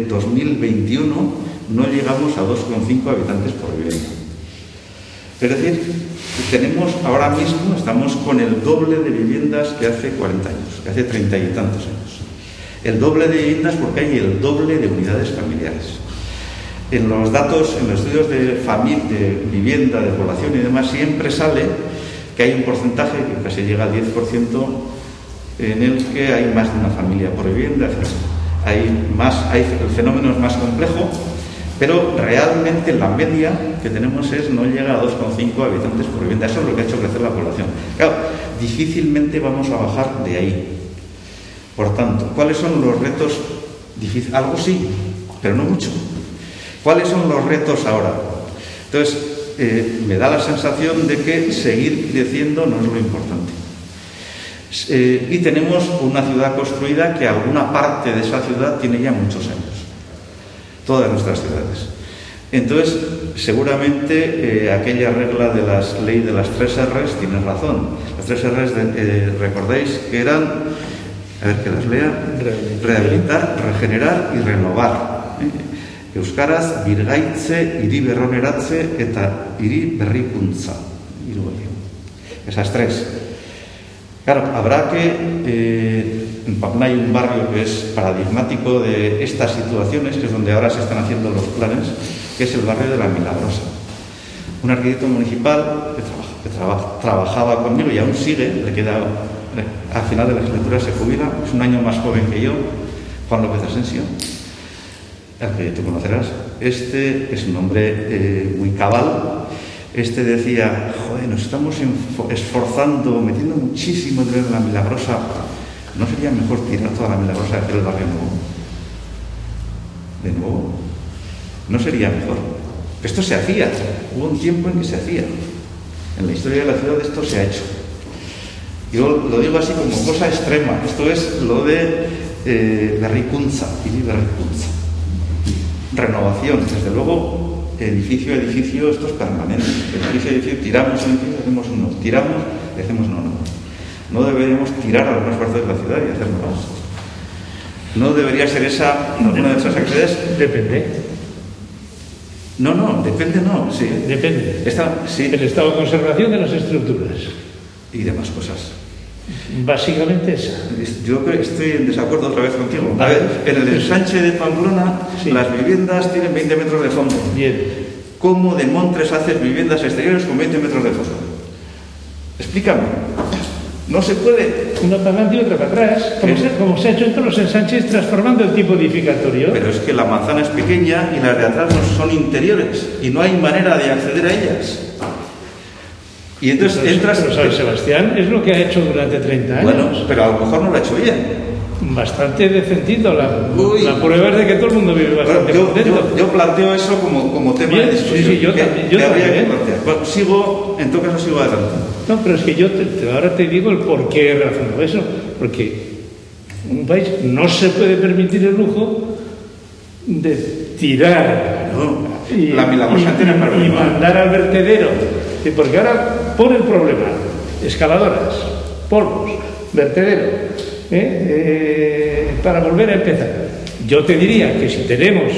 2021 no llegamos a 2,5 habitantes por vivienda. Es decir, tenemos ahora mismo, estamos con el doble de viviendas que hace 40 años, que hace 30 y tantos años. El doble de viviendas porque hay el doble de unidades familiares. En los datos, en los estudios de vivienda, de población y demás, siempre sale que hay un porcentaje que casi llega al 10% en el que hay más de una familia por vivienda, etc. El fenómeno es más complejo, pero realmente la media que tenemos no llega a 2,5 habitantes por vivienda. Eso es lo que ha hecho crecer la población. Claro, difícilmente vamos a bajar de ahí. Por tanto, ¿cuáles son los retos difíciles? Algo sí, pero no mucho. ¿Cuáles son los retos ahora? Entonces, me da la sensación de que seguir creciendo no es lo importante. Y tenemos una ciudad construida que alguna parte de esa ciudad tiene ya muchos años. Todas nuestras ciudades. Entonces, seguramente aquella regla de la ley de las 3 R's tiene razón. Las 3 R's, recordáis que eran, a ver que las lea, rehabilitar, regenerar y renovar. Euskaraz, birgaitze, hiri berroneratze eta hiri berrikuntza. Esas 3. Claro, habrá que... en Pamplona hay un barrio que es paradigmático de estas situaciones, que es donde ahora se están haciendo los planes, que es el barrio de La Milagrosa. Un arquitecto municipal que trabajaba conmigo y aún sigue, le queda, al final de la legislatura se jubila, es un año más joven que yo, Juan López Asensio, al que tú conocerás. Este es un hombre muy cabal. Este decía, joder, nos estamos esforzando, metiendo muchísimo dinero en La Milagrosa. ¿No sería mejor tirar toda La Milagrosa y hacer el barrio nuevo? De nuevo. ¿No sería mejor? Esto se hacía. Hubo un tiempo en que se hacía. En la historia de la ciudad esto se ha hecho. Yo lo digo así como cosa extrema. Esto es lo de berrikuntza, hiri berrikuntza. Renovación. Desde luego, edificio a edificio, esto es permanente. Edificio a edificio, tiramos un edificio, hacemos uno. Tiramos y hacemos uno. No deberíamos tirar a algunas partes de la ciudad y hacerlo más. No debería ser esa una de nuestras actividades. Depende. No, depende no. Sí. Depende. Sí. El estado de conservación de las estructuras. Y demás cosas. Básicamente esa. Yo estoy en desacuerdo otra vez contigo. A ver, en el ensanche de Pamplona, sí, las viviendas tienen 20 metros de fondo. Bien. ¿Cómo de montres haces viviendas exteriores con 20 metros de fondo? Explícame. No se puede. Una para adelante y otra para atrás, como se ha hecho en todos los ensanches, transformando el tipo edificatorio. Pero es que la manzana es pequeña y las de atrás no son interiores y no hay manera de acceder a ellas. Y entonces entras... Pero San Sebastián es lo que ha hecho durante 30 años. Bueno, pero a lo mejor no lo ha hecho bien. bastante decentito. La prueba es de que todo el mundo vive bastante contento. Yo planteo eso como tema Bien, de discusión. sí, yo también. Habría que plantear. Bueno, en todo caso sigo adelante. No, pero es que yo ahora te digo el por qué he razonado eso. Porque un país no se puede permitir el lujo de tirar y mandar al vertedero. Porque ahora pone el problema: escaladoras, polvos, vertedero, para volver a empezar. Yo te diría que si tenemos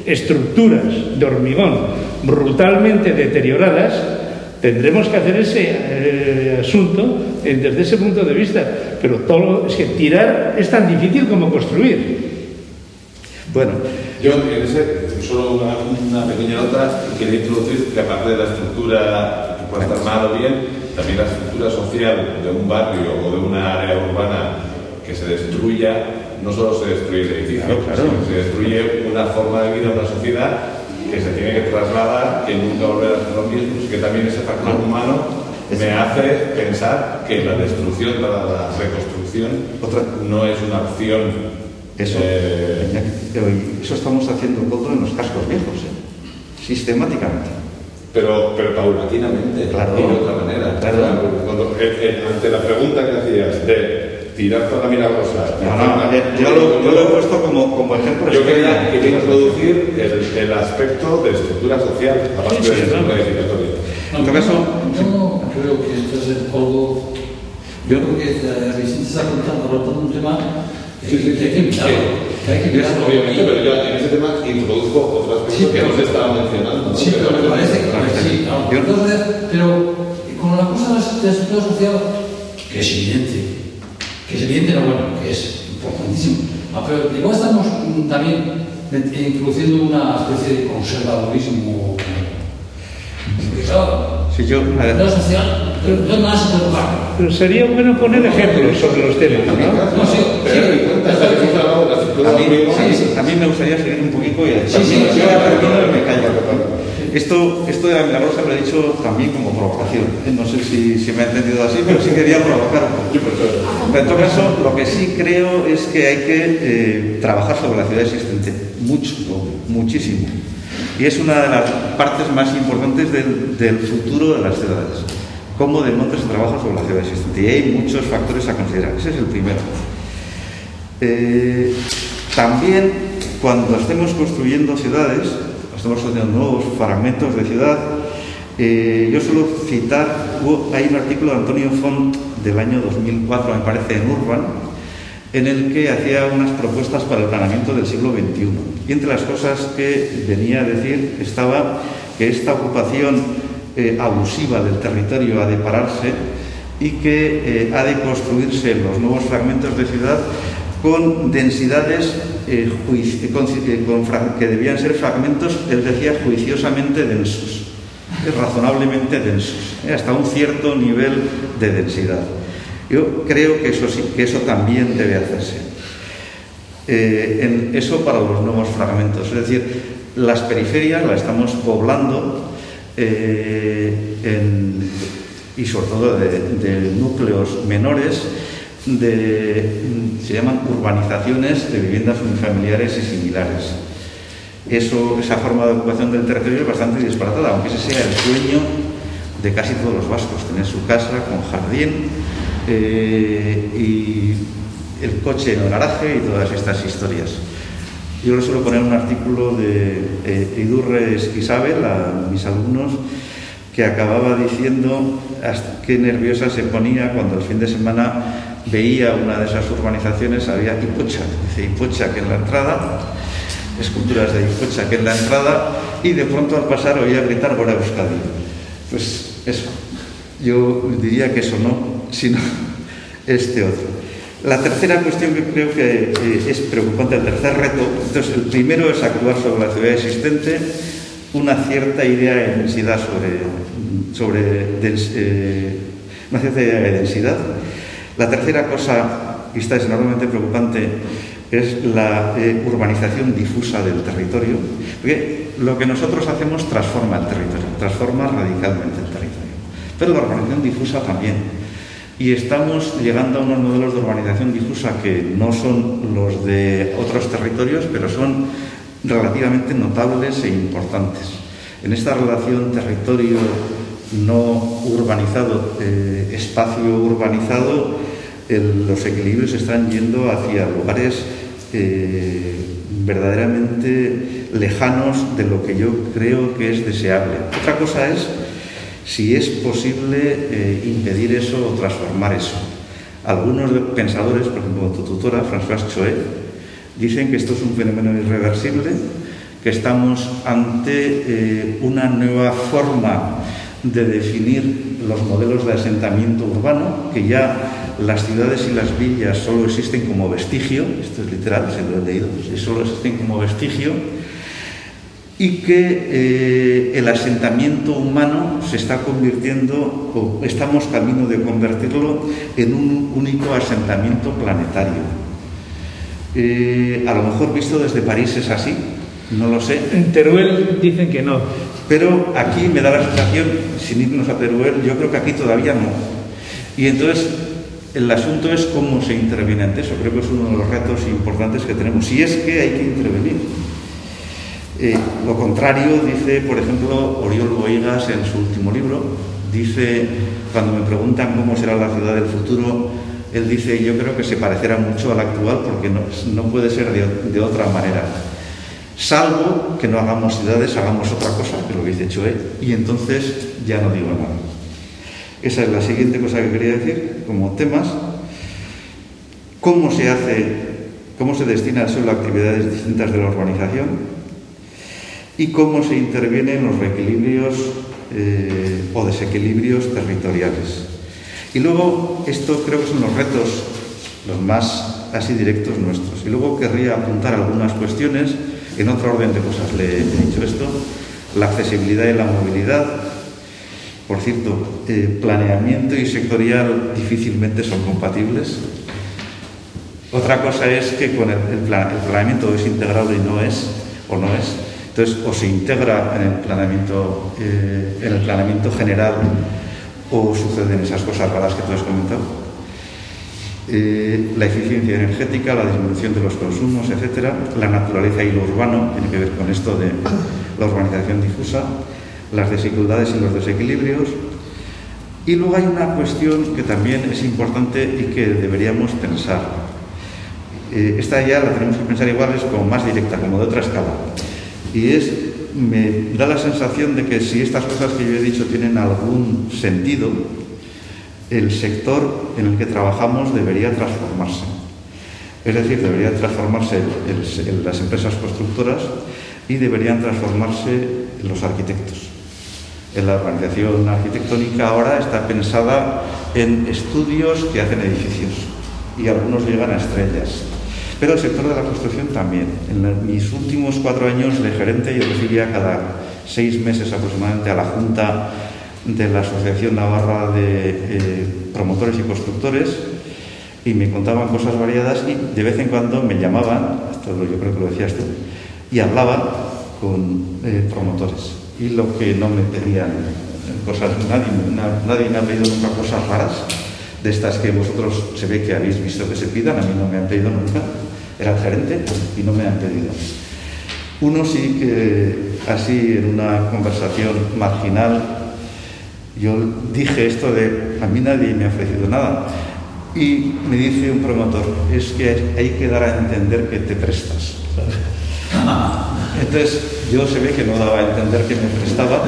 estructuras de hormigón brutalmente deterioradas, tendremos que hacer ese asunto desde ese punto de vista. Pero es que tirar es tan difícil como construir. Bueno, yo en ese, solo una pequeña nota, quería introducir que aparte de la estructura que puede estar mal o bien, también la estructura social de un barrio o de una área urbana que se destruya, no solo se destruye el edificio, sino que se destruye una forma de vida, una sociedad que se tiene que trasladar, que nunca volverá a ser lo mismo, y que también ese factor humano me hace pensar que la destrucción para la reconstrucción no es una opción. Eso estamos haciendo todo en los cascos viejos, sistemáticamente. Pero paulatinamente, claro, y de otra manera. Claro. Ante la pregunta que hacías de tirar toda la milagrosa. Yo lo he puesto como ejemplo. Yo quería introducir el aspecto de estructura social, aparte de la estructura edificatoria. En todo caso, yo no creo que esto es algo. Yo creo que Vicente está tratando un tema que hay que mirarlo. Obviamente, pero yo en ese tema introduzco otras cosas que no se estaban mencionando. Sí, pero me parece que sí. Pero con la cosa de la estructura social, que es evidente, no, bueno, que es importantísimo. Pero igual estamos también introduciendo una especie de conservadurismo. La social, no más se puede tocar. Pero sería bueno poner ejemplos sobre los temas, ¿no? A mí me gustaría seguir un poquito y yo me callo. Esto de la milagrosa lo he dicho también como provocación. No sé si me ha entendido así, pero sí quería provocar un poco. Pero en todo caso, lo que sí creo es que hay que trabajar sobre la ciudad existente. Muchísimo. Y es una de las partes más importantes del futuro de las ciudades. Cómo de monte se trabaja sobre la ciudad existente. Y hay muchos factores a considerar. Ese es el primero. También, cuando estemos construyendo ciudades, estamos construyendo nuevos fragmentos de ciudad, yo suelo citar, hay un artículo de Antonio Font del año 2004, me parece, en Urban, en el que hacía unas propuestas para el planeamiento del siglo XXI. Y entre las cosas que venía a decir estaba que esta ocupación abusiva del territorio ha de pararse y que ha de construirse los nuevos fragmentos de ciudad con densidades que debían ser fragmentos, él decía, juiciosamente densos, razonablemente densos, hasta un cierto nivel de densidad. Yo creo que eso también debe hacerse. Eso para los nuevos fragmentos, es decir, las periferias las estamos poblando y sobre todo de núcleos menores, se llaman urbanizaciones de viviendas unifamiliares y similares. Esa forma de ocupación del territorio es bastante disparatada, aunque ese sea el sueño de casi todos los vascos, tener su casa con jardín y el coche en el garaje y todas estas historias. Yo le suelo poner un artículo de Idurre Isabel a mis alumnos, que acababa diciendo hasta qué nerviosa se ponía cuando el fin de semana veía una de esas urbanizaciones, había Ipochak en la entrada, esculturas de Ipochak en la entrada, y de pronto al pasar oía gritar "Gora Euskadi". Pues eso, yo diría que eso no, sino este otro. La tercera cuestión que creo que es preocupante, el tercer reto, entonces el primero es actuar sobre la ciudad existente, una cierta idea de densidad una cierta idea de densidad. La tercera cosa, y esta es enormemente preocupante, es la urbanización difusa del territorio, porque lo que nosotros hacemos transforma el territorio, transforma radicalmente el territorio, pero la urbanización difusa también. y estamos llegando a unos modelos de urbanización difusa que no son los de otros territorios, pero son relativamente notables e importantes. En esta relación territorio no urbanizado, espacio urbanizado, los equilibrios están yendo hacia lugares verdaderamente lejanos de lo que yo creo que es deseable. Otra cosa es si es posible impedir eso o transformar eso. Algunos pensadores, por ejemplo tu tutora, Françoise Choet, dicen que esto es un fenómeno irreversible, que estamos ante una nueva forma de definir los modelos de asentamiento urbano, que ya las ciudades y las villas solo existen como vestigio, esto es literal, se lo he leído, solo existen como vestigio, y que el asentamiento humano se está convirtiendo, o estamos camino de convertirlo en un único asentamiento planetario. A lo mejor visto desde París es así, no lo sé. En Teruel dicen que no. Pero aquí me da la sensación, sin irnos a Teruel, yo creo que aquí todavía no. Y entonces el asunto es cómo se interviene ante eso. Creo que es uno de los retos importantes que tenemos. Si es que hay que intervenir. Lo contrario dice, por ejemplo, Oriol Bohigas en su último libro, dice, cuando me preguntan cómo será la ciudad del futuro, él dice, yo creo que se parecerá mucho a la actual porque no puede ser de otra manera. Salvo que no hagamos ciudades, hagamos otra cosa, que lo que dice Choet, y entonces ya no digo nada. Esa es la siguiente cosa que quería decir, como temas. ¿Cómo se destina el suelo a actividades distintas de la urbanización? Y cómo se interviene en los reequilibrios o desequilibrios territoriales. Y luego, esto creo que son los retos, los más así directos nuestros. Y luego querría apuntar algunas cuestiones, en otro orden de cosas le he dicho esto, la accesibilidad y la movilidad. Por cierto, planeamiento y sectorial difícilmente son compatibles. Otra cosa es que con el planeamiento es integrado y no es, o no es. Entonces, o se integra en el planeamiento general o suceden esas cosas raras que tú has comentado. La eficiencia energética, la disminución de los consumos, etc. La naturaleza y lo urbano, tiene que ver con esto de la urbanización difusa, las desigualdades y los desequilibrios. Y luego hay una cuestión que también es importante y que deberíamos pensar. Esta ya la tenemos que pensar igual, es como más directa, como de otra escala. Y me da la sensación de que si estas cosas que yo he dicho tienen algún sentido, el sector en el que trabajamos debería transformarse. Es decir, deberían transformarse las empresas constructoras y deberían transformarse los arquitectos. La organización arquitectónica ahora está pensada en estudios que hacen edificios y algunos llegan a estrellas. Pero el sector de la construcción también. En mis últimos 4 años de gerente yo recibía cada 6 meses aproximadamente a la Junta de la Asociación Navarra de Promotores y Constructores y me contaban cosas variadas y de vez en cuando me llamaban, esto yo creo que lo decías tú, y hablaban con promotores. Y lo que no me pedían cosas, nadie me ha pedido nunca cosas raras, de estas que vosotros se ve que habéis visto que se pidan, a mí no me han pedido nunca, era el gerente y no me han pedido. Uno sí que, así en una conversación marginal, yo dije esto de, a mí nadie me ha ofrecido nada, y me dice un promotor, es que hay que dar a entender que te prestas. Entonces, yo se ve que no daba a entender que me prestaba,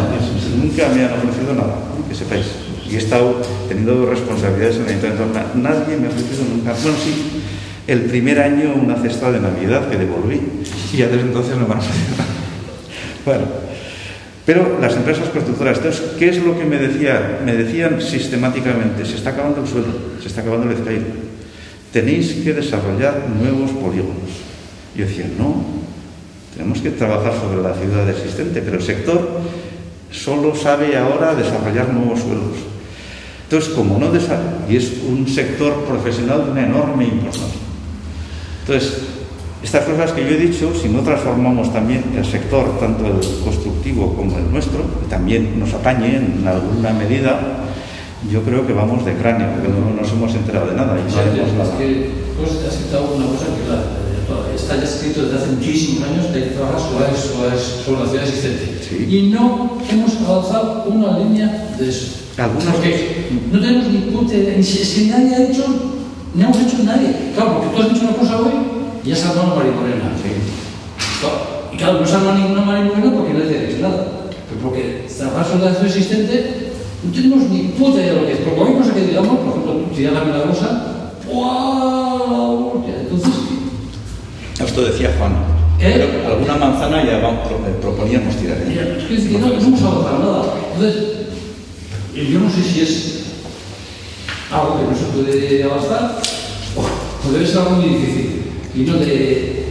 nunca me han ofrecido nada, que sepáis. Y he estado teniendo responsabilidades en el ayuntamiento. Nadie me ha ofrecido nunca. Bueno, sí, el primer año una cesta de Navidad que devolví. Y ya desde entonces no me han ofrecido nada. Bueno, pero las empresas constructoras, entonces, ¿qué es lo que me decían? Me decían sistemáticamente, se está acabando el suelo, se está acabando el ezcaíno. Tenéis que desarrollar nuevos polígonos. Yo decía, no, tenemos que trabajar sobre la ciudad existente, pero el sector solo sabe ahora desarrollar nuevos suelos. Entonces, como no desarrolla, y es un sector profesional de una enorme importancia. Entonces, estas cosas que yo he dicho, si no transformamos también el sector, tanto el constructivo como el nuestro, que también nos atañe en alguna medida, Yo creo que vamos de cráneo, porque no nos hemos enterado de nada y no haremos nada. Es que tú has citado una cosa que está ya escrito desde hace muchísimos años que hay que trabajar sobre la ciudad existente. Sí. Y no hemos avanzado una línea de eso. Porque no tenemos ni puta idea, es que nadie ha hecho, no hemos hecho nadie. Claro, porque tú has dicho una cosa hoy y ya se ha armado una marimorena. Sí. Claro, y claro, no se ha armado ninguna marimorena porque nadie ha hecho nada. Pero porque trabajar sobre la ciudad existente no tenemos ni puta idea de lo que es. Porque hoy cosa que digamos, por ejemplo, tú tiras la milagrosa, ¡wow! Entonces, Esto decía Juan. Pero alguna manzana ya proponíamos tirar. Es que no hemos avanzado nada. Entonces, yo no sé si es algo que no se puede avanzar o debe ser algo muy difícil. Y no de.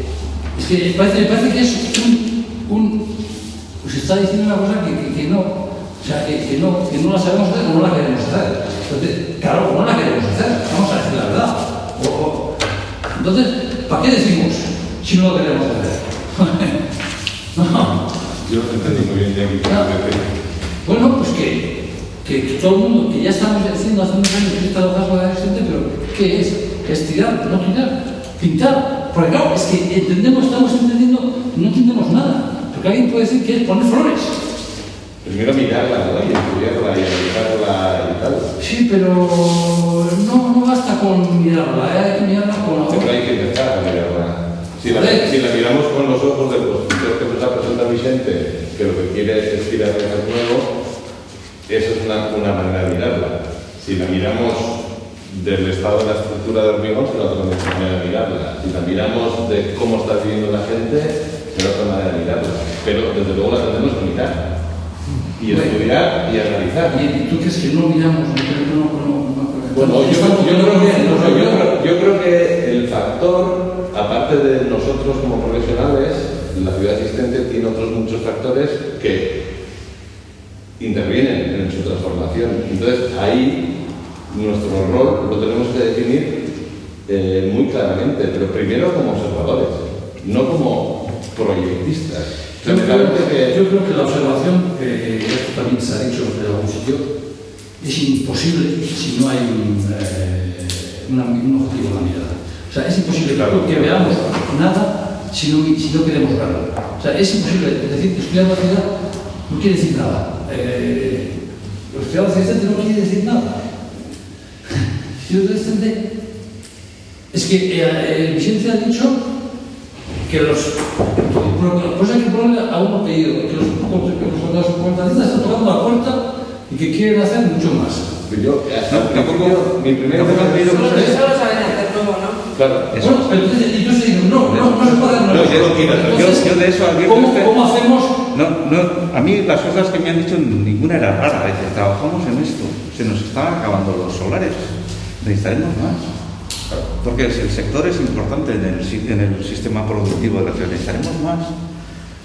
Es que me parece que es se está diciendo una cosa que no. O sea, que no la sabemos hacer o no la queremos hacer. Entonces, claro, no la queremos hacer, vamos a decir la verdad. Entonces, ¿para qué decimos si no lo queremos hacer? No. Yo no entendí muy bien ya mi Bueno, pues que todo el mundo, que ya estamos diciendo hace unos años que esta hoja es existente, pero ¿qué es? Es tirar, no tirar, pintar. Porque claro, es que estamos entendiendo, no entendemos nada. Porque alguien puede decir que es poner flores. Primero mirarla, ¿no? Y estudiarla y analizarla y tal. Sí, pero no basta con mirarla, hay que mirarla con la Siempre hay que empezar a mirarla. Si la miramos con los ojos del constructor que nos ha presentado Vicente, que lo que quiere es tirar de nuevo, esa es una manera de mirarla. Si la miramos del estado de la estructura de hormigón, será otra manera de mirarla. Si la miramos de cómo está viviendo la gente, será otra manera de mirarla. Pero desde luego la tenemos que mirar. Y estudiar y analizar. ¿Y tú crees que no miramos? Bueno, yo creo que el factor, aparte de nosotros como profesionales, la ciudad existente tiene otros muchos factores que intervienen en su transformación. Entonces, ahí nuestro rol lo tenemos que definir muy claramente, pero primero como observadores, no como proyectistas. Yo creo que la observación, esto también se ha dicho en algún sitio, es imposible si no hay un objetivo en la mirada. O sea, es imposible que veamos nada si no queremos verlo. O sea, es imposible. Es decir, estudiar la ciudad no quiere decir nada. Estudiar la ciudad no quiere decir nada. Es que Vicente ha dicho que pues hay que ponerle a uno pedido, que los contratistas están tocando la puerta y que quieren hacer mucho más. Mi primer pedido eso lo saben hacer luego, ¿no? Claro. Bueno, pero entonces digo, no se puede hacer. Yo de eso ¿Cómo hacemos? A mí las cosas que me han dicho ninguna era rara. Dice, trabajamos en esto, se nos están acabando los solares, necesitaremos más. Porque el sector es importante en el sistema productivo de la ciudad. Necesitaremos más.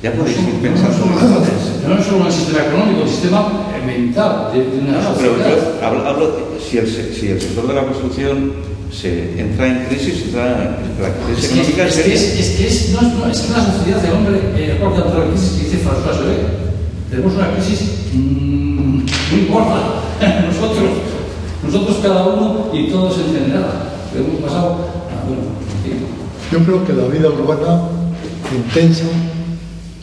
Ya podéis ir pensando en entonces. No es solo el sistema económico, el sistema mental de una sociedad. Pero yo hablo si el sector de la construcción se entra en crisis, la crisis económica seria. Es que la sociedad del hombre, acorda otra crisis que dice François Sorel. Tenemos una crisis muy gorda. Nosotros cada uno y todos en general. Hemos pasado. Yo creo que la vida urbana intensa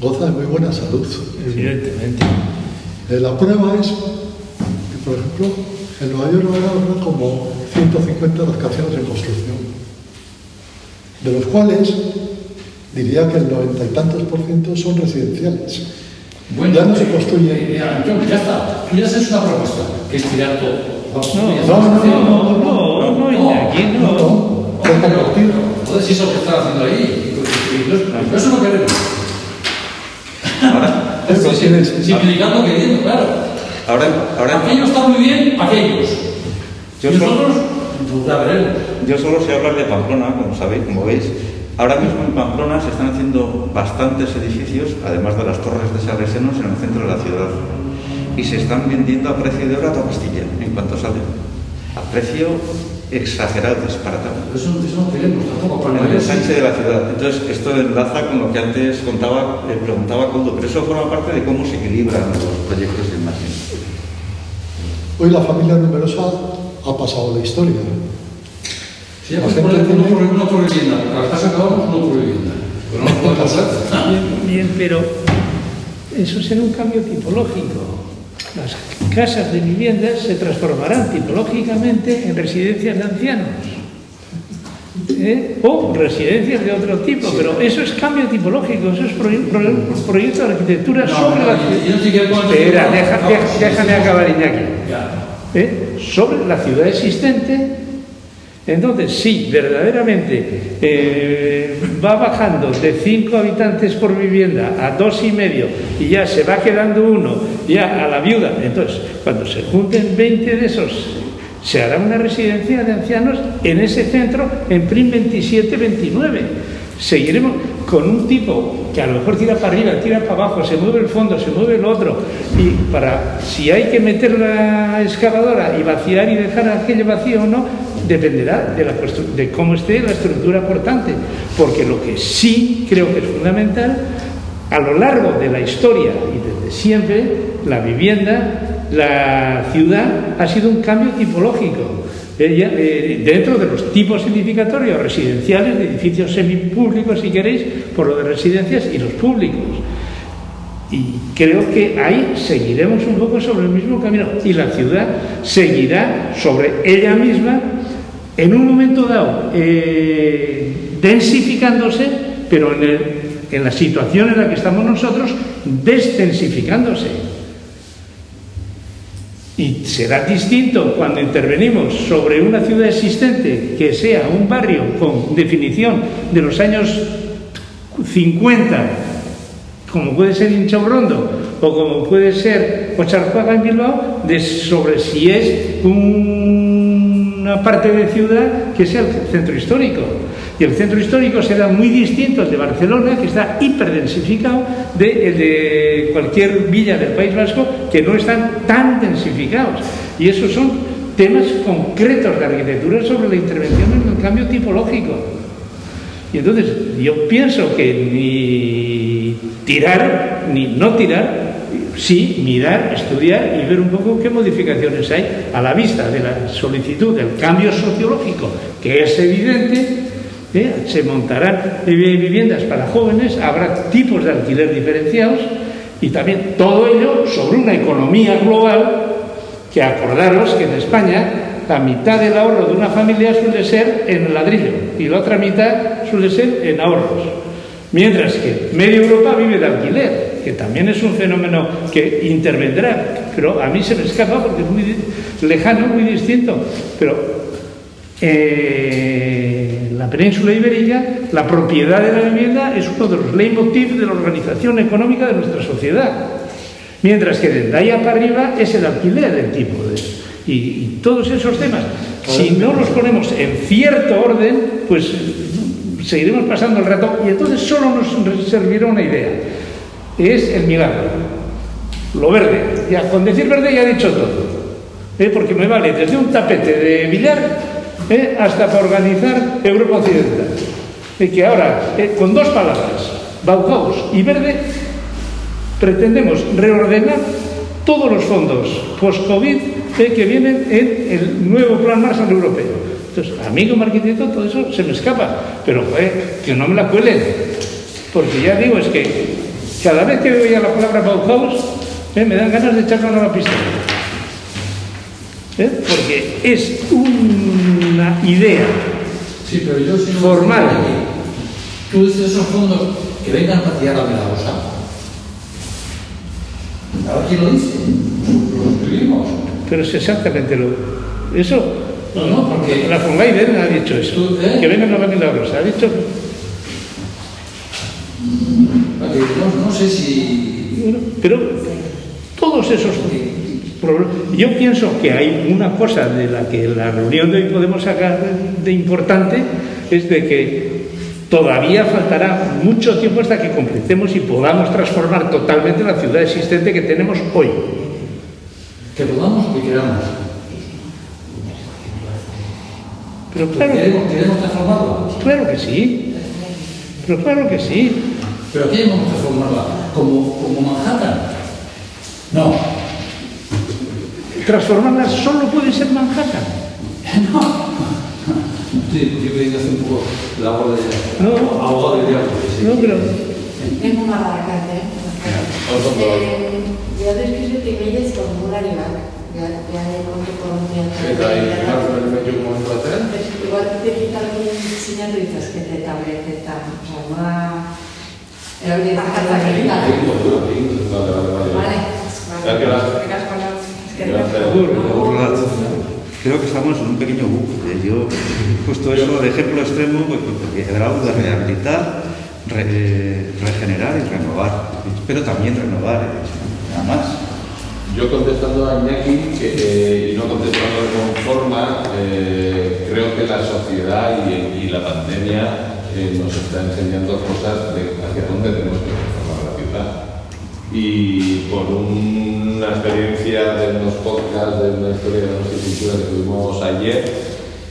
goza de muy buena salud. Evidentemente. La prueba es que, por ejemplo, en Nueva York habrá como 150 rascacielos en construcción, de los cuales diría que el 90 y tantos % son residenciales. Bueno, ya no se construye. Ya está. Tú ya haces una propuesta, que es tirar todo. No, aquí no. Entonces, eso que están haciendo ahí, eso no queremos. Ahora, simplificando, queriendo, claro. Ahora, aquello está muy bien, aquellos. Nosotros, ya veremos. Yo solo sé hablar de Pamplona, como veis. Ahora mismo en Pamplona se están haciendo bastantes edificios, además de las torres de Salesianos, en el centro de la ciudad. Y se están vendiendo a precio de oro a toda Castilla, en cuanto salen. A precio exagerado, disparatado. Eso no queremos tampoco. En el ensanche de la ciudad. Entonces, esto enlaza con lo que antes preguntaba Coldo, pero eso forma parte de cómo se equilibran los proyectos de imagen. Hoy la familia numerosa ha pasado la historia. Sí, pues por no por vivienda, porque las casas acabamos no por vivienda. Pero no podemos hacer. Bien, pero eso será un cambio tipológico. Las casas de viviendas se transformarán tipológicamente en residencias de ancianos. O residencias de otro tipo, pero eso es cambio tipológico, eso es proyecto de arquitectura sobre la ciudad. Espera, déjame acabar, Iñaki. Sobre la ciudad existente. Entonces, sí, verdaderamente va bajando de 5 habitantes por vivienda a 2,5 y ya se va quedando uno ya a la viuda. Entonces, cuando se junten 20 de esos, se hará una residencia de ancianos en ese centro en PRIM 27-29. Seguiremos con un tipo que a lo mejor tira para arriba, tira para abajo, se mueve el fondo, se mueve el otro, y para si hay que meter la excavadora y vaciar y dejar aquello vacío o no, dependerá de cómo esté la estructura portante, porque lo que sí creo que es fundamental, a lo largo de la historia y desde siempre, la vivienda, la ciudad ha sido un cambio tipológico. Dentro de los tipos edificatorios residenciales, de edificios semipúblicos, si queréis, por lo de residencias y los públicos. Y creo que ahí seguiremos un poco sobre el mismo camino. Y la ciudad seguirá sobre ella misma, en un momento dado, densificándose, pero en la situación en la que estamos nosotros, desdensificándose. Y será distinto cuando intervenimos sobre una ciudad existente que sea un barrio con definición de los años 50, como puede ser Inchaurrondo o como puede ser Ocharzuaga en Bilbao, sobre si es una parte de ciudad que sea el centro histórico. Y el centro histórico será muy distinto al de Barcelona, que está hiperdensificado, de cualquier villa del País Vasco, que no están tan densificados. Y esos son temas concretos de arquitectura sobre la intervención en el cambio tipológico. Y entonces yo pienso que ni tirar ni no tirar, sí mirar, estudiar y ver un poco qué modificaciones hay a la vista de la solicitud del cambio sociológico, que es evidente. Se montarán viviendas para jóvenes, habrá tipos de alquiler diferenciados y también todo ello sobre una economía global que acordaros que en España la mitad del ahorro de una familia suele ser en ladrillo y la otra mitad suele ser en ahorros, mientras que media Europa vive de alquiler, que también es un fenómeno que intervendrá, pero a mí se me escapa porque es muy lejano, muy distinto, pero la península ibérica, la propiedad de la vivienda es uno de los leitmotiv de la organización económica de nuestra sociedad, mientras que de allá para arriba es el alquiler del tipo y todos esos temas, si no los ponemos en cierto orden, pues seguiremos pasando el rato y entonces solo nos servirá una idea, es el milagro, lo verde. Ya con decir verde ya he dicho todo, porque me vale desde un tapete de billar hasta para organizar Europa Occidental. Y que ahora, con dos palabras, Bauhaus y verde, pretendemos reordenar todos los fondos post-COVID que vienen en el nuevo Plan Marshall Europeo. Entonces, a mí como arquitecto todo eso se me escapa, pero que no me la cuelen, porque ya digo, es que cada vez que oiga la palabra Bauhaus me dan ganas de echarme a la pistola. Porque es una idea formal. Tú dices esos fondos que vengan a patear la Milagrosa. ¿Ahora quién lo dice? Lo escribimos. Pero es exactamente eso. No, porque la Fongaiden ha dicho eso. Que vengan a la Milagrosa. Ha dicho. No sé si. Bueno, pero todos esos. Yo pienso que hay una cosa de la que la reunión de hoy podemos sacar de importante, es de que todavía faltará mucho tiempo hasta que completemos y podamos transformar totalmente la ciudad existente que tenemos hoy. Que podamos o que queramos. Pero claro, ¿Queremos transformarla? Claro que sí. Pero claro que sí. ¿Pero qué vamos a transformarla? ¿Como Manhattan? No. transformarlas solo puede ser Manhattan. Sí, yo creo que hace un poco la labor de abogado de diablo. No, pero... Tengo una baracate. Ya después de primeres formulariak, ya kontu korrontean. Eta imartu elementu momentu batean? Igual digitalki sinatu ditzazkete tablet eta, nola... Creo que estamos en un pequeño bucle. Yo he puesto eso de ejemplo extremo porque he hablado de rehabilitar, regenerar y renovar, pero también renovar, nada más. Yo contestando a Iñaki, y no contestando con forma, creo que la sociedad y la pandemia nos está enseñando cosas de hacia dónde tenemos que transformar la ciudad. Y por una experiencia de unos podcasts de una historia de nuestra cultura que tuvimos ayer,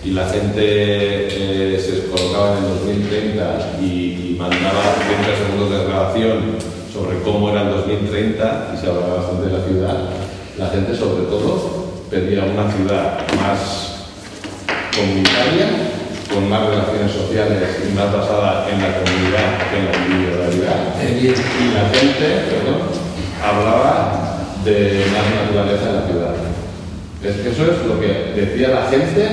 y la gente se colocaba en el 2030 y mandaba 30 segundos de grabación sobre cómo era el 2030 y se hablaba bastante de la ciudad, la gente sobre todo pedía una ciudad más comunitaria, con más relaciones sociales y más basada en la comunidad que en la individualidad. Y la gente, hablaba de más naturaleza en la ciudad. Es que eso es lo que decía la gente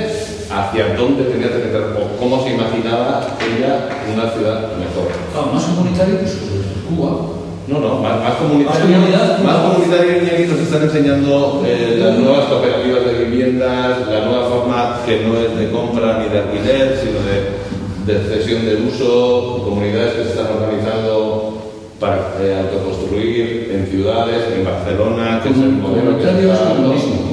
hacia dónde tenía que meter o cómo se imaginaba ella una ciudad mejor. Más comunitario, pues Cuba. No, más comunitario. Más comunitario, y nos están enseñando las nuevas cooperativas de viviendas, la nueva forma que no es de compra ni de alquiler, sino de cesión de uso, comunidades que se están organizando para autoconstruir en ciudades, en Barcelona, que es el modelo que Comunitario es está... comunismo.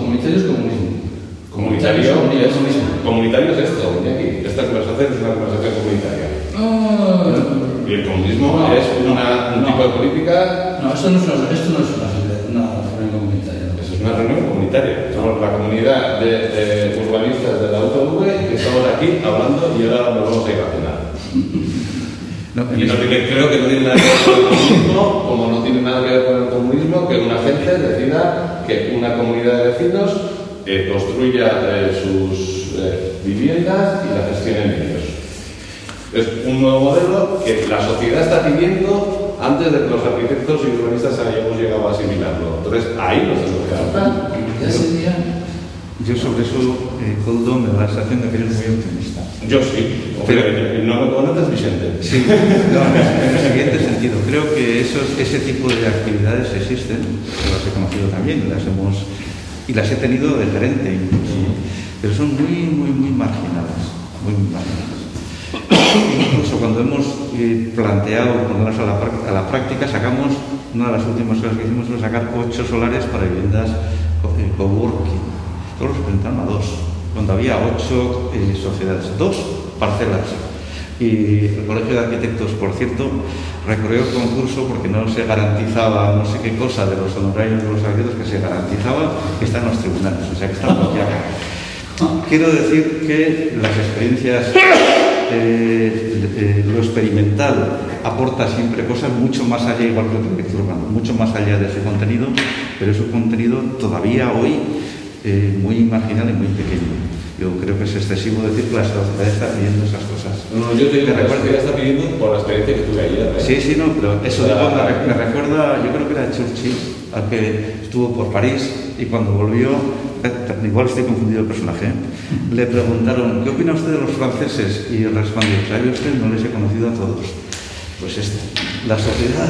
Comunitario es esto, Iñaki. Esta conversación es una conversación comunitaria. Y el comunismo es un tipo de política. No, esto no es una reunión comunitaria. Eso es una reunión comunitaria. Somos la comunidad de urbanistas de la UTV que estamos aquí hablando y ahora nos vamos a ir a cenar. Creo que no tiene nada que ver con el comunismo, como no tiene nada que ver con el comunismo, que una gente decida que una comunidad de vecinos construya sus viviendas y la gestionen ellos. Es un nuevo modelo que la sociedad está pidiendo antes de que los arquitectos y urbanistas hayamos llegado a asimilarlo. Entonces, ahí nos tenemos que adaptar. Yo sobre eso, Coldo, me da la sensación de que eres muy optimista. Yo sí, pero no me conoces, Vicente. Sí, no, en el siguiente sentido. Creo que ese tipo de actividades existen, las he conocido también, y las he tenido de gerente incluso, pero son muy marginadas, muy marginadas. Incluso cuando hemos planteado ponerlas a la práctica, sacamos, una de las últimas cosas que hicimos fue sacar 8 solares para viviendas coworking. Todos los presentaron a 2, cuando había 8 sociedades, 2 parcelas. Y el Colegio de Arquitectos, por cierto, recorrió el concurso porque no se garantizaba no sé qué cosa de los honorarios de los arquitectos, que se garantizaba que está en los tribunales, o sea que está bloqueado. Quiero decir que las experiencias, lo experimental aporta siempre cosas mucho más allá, igual que el proyecto urbano, mucho más allá de su contenido, pero es un contenido todavía hoy muy marginal y muy pequeño. Yo creo que es excesivo decir que la sociedad está pidiendo esas cosas. No, yo te digo que la sociedad está pidiendo por la experiencia que tuve ayer. Sí, no, pero eso me recuerda, yo creo que era Churchill, al que estuvo por París y cuando volvió, igual estoy confundido el personaje, le preguntaron, ¿qué opina usted de los franceses? Y respondió, ¿sabe usted? No les he conocido a todos. Pues la sociedad,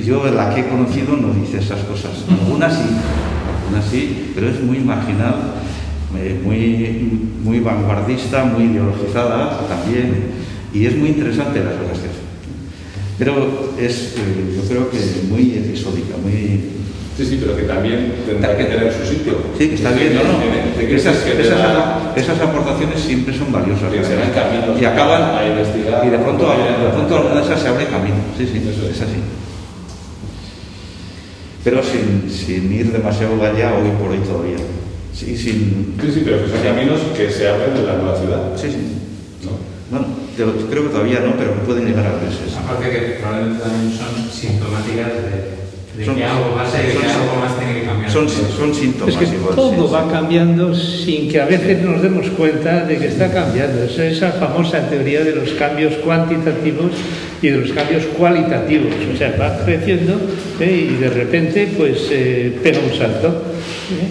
yo la que he conocido no dice esas cosas. Algunas sí, pero es muy marginal, muy vanguardista, muy ideologizada también, y es muy interesante las cosas que hace. Pero es, yo creo que muy episódica, muy... Sí, pero que también tendrá que tener su sitio. Sí, que está bien, esas aportaciones siempre son valiosas. Y acaban, a investigar. Y de pronto alguna de esas se abre camino. Sí, es así. Pero sin ir demasiado allá hoy por hoy todavía. Sí, pero que son caminos que se abren en la nueva ciudad. Sí. ¿No? Bueno, yo creo que todavía no, pero que pueden llegar a veces. Aparte que probablemente también son sintomáticas de de que algo pasa y de que algo más tiene que cambiar. Son síntomas. Es que igual, todo sí, va cambiando sin que a veces nos demos cuenta de que está cambiando. Es esa famosa teoría de los cambios cuantitativos y de los cambios cualitativos. O sea, va creciendo y de repente pues pega un salto.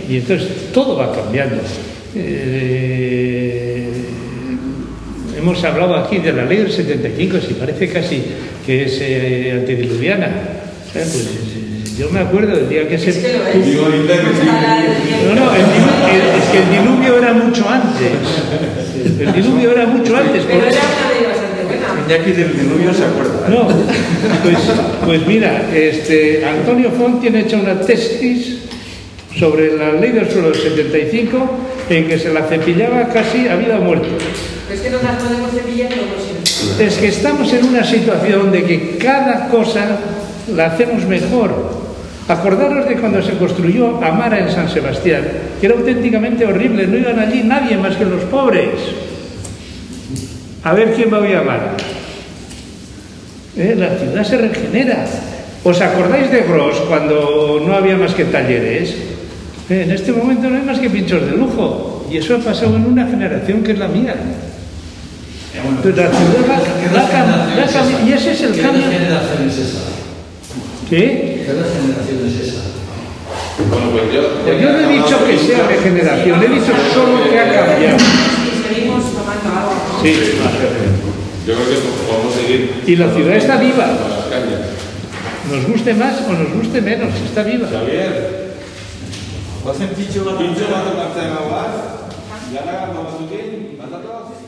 Y entonces todo va cambiando. Hemos hablado aquí de la ley del 75, si parece casi que es antediluviana. Pues, yo me acuerdo del día que se... Es que lo es. No, es que el diluvio era mucho antes. El diluvio era mucho antes. Pero era una ley bastante buena. Iñaki del diluvio se acuerda. No, pues mira, Antonio Font tiene hecha una tesis sobre la ley del suelo del 75 en que se la cepillaba casi a vida o muerte. Pero es que no las podemos cepillar como siempre. Es que estamos en una situación de que cada cosa la hacemos mejor. Acordaros de cuando se construyó Amara en San Sebastián, que era auténticamente horrible, no iban allí nadie más que los pobres. A ver quién va hoy a Amara. La ciudad se regenera. ¿Os acordáis de Gros cuando no había más que talleres? En este momento no hay más que pinchos de lujo. Y eso ha pasado en una generación que es la mía. Pero la ciudad y ese es el cambio. ¿Qué generación es esa? ¿Qué? ¿Qué regeneración es esa? Bueno, pues Yo no he dicho que sea regeneración, he dicho solo que ha cambiado. Y seguimos tomando agua. Sí. Yo creo que podemos seguir. Y la ciudad está viva. Con las cañas. Nos guste más o nos guste menos, está viva. Javier. Vas en pincho, Pincho, vas a parte de la ya la vamos a subir. ¿Vas a trabajar?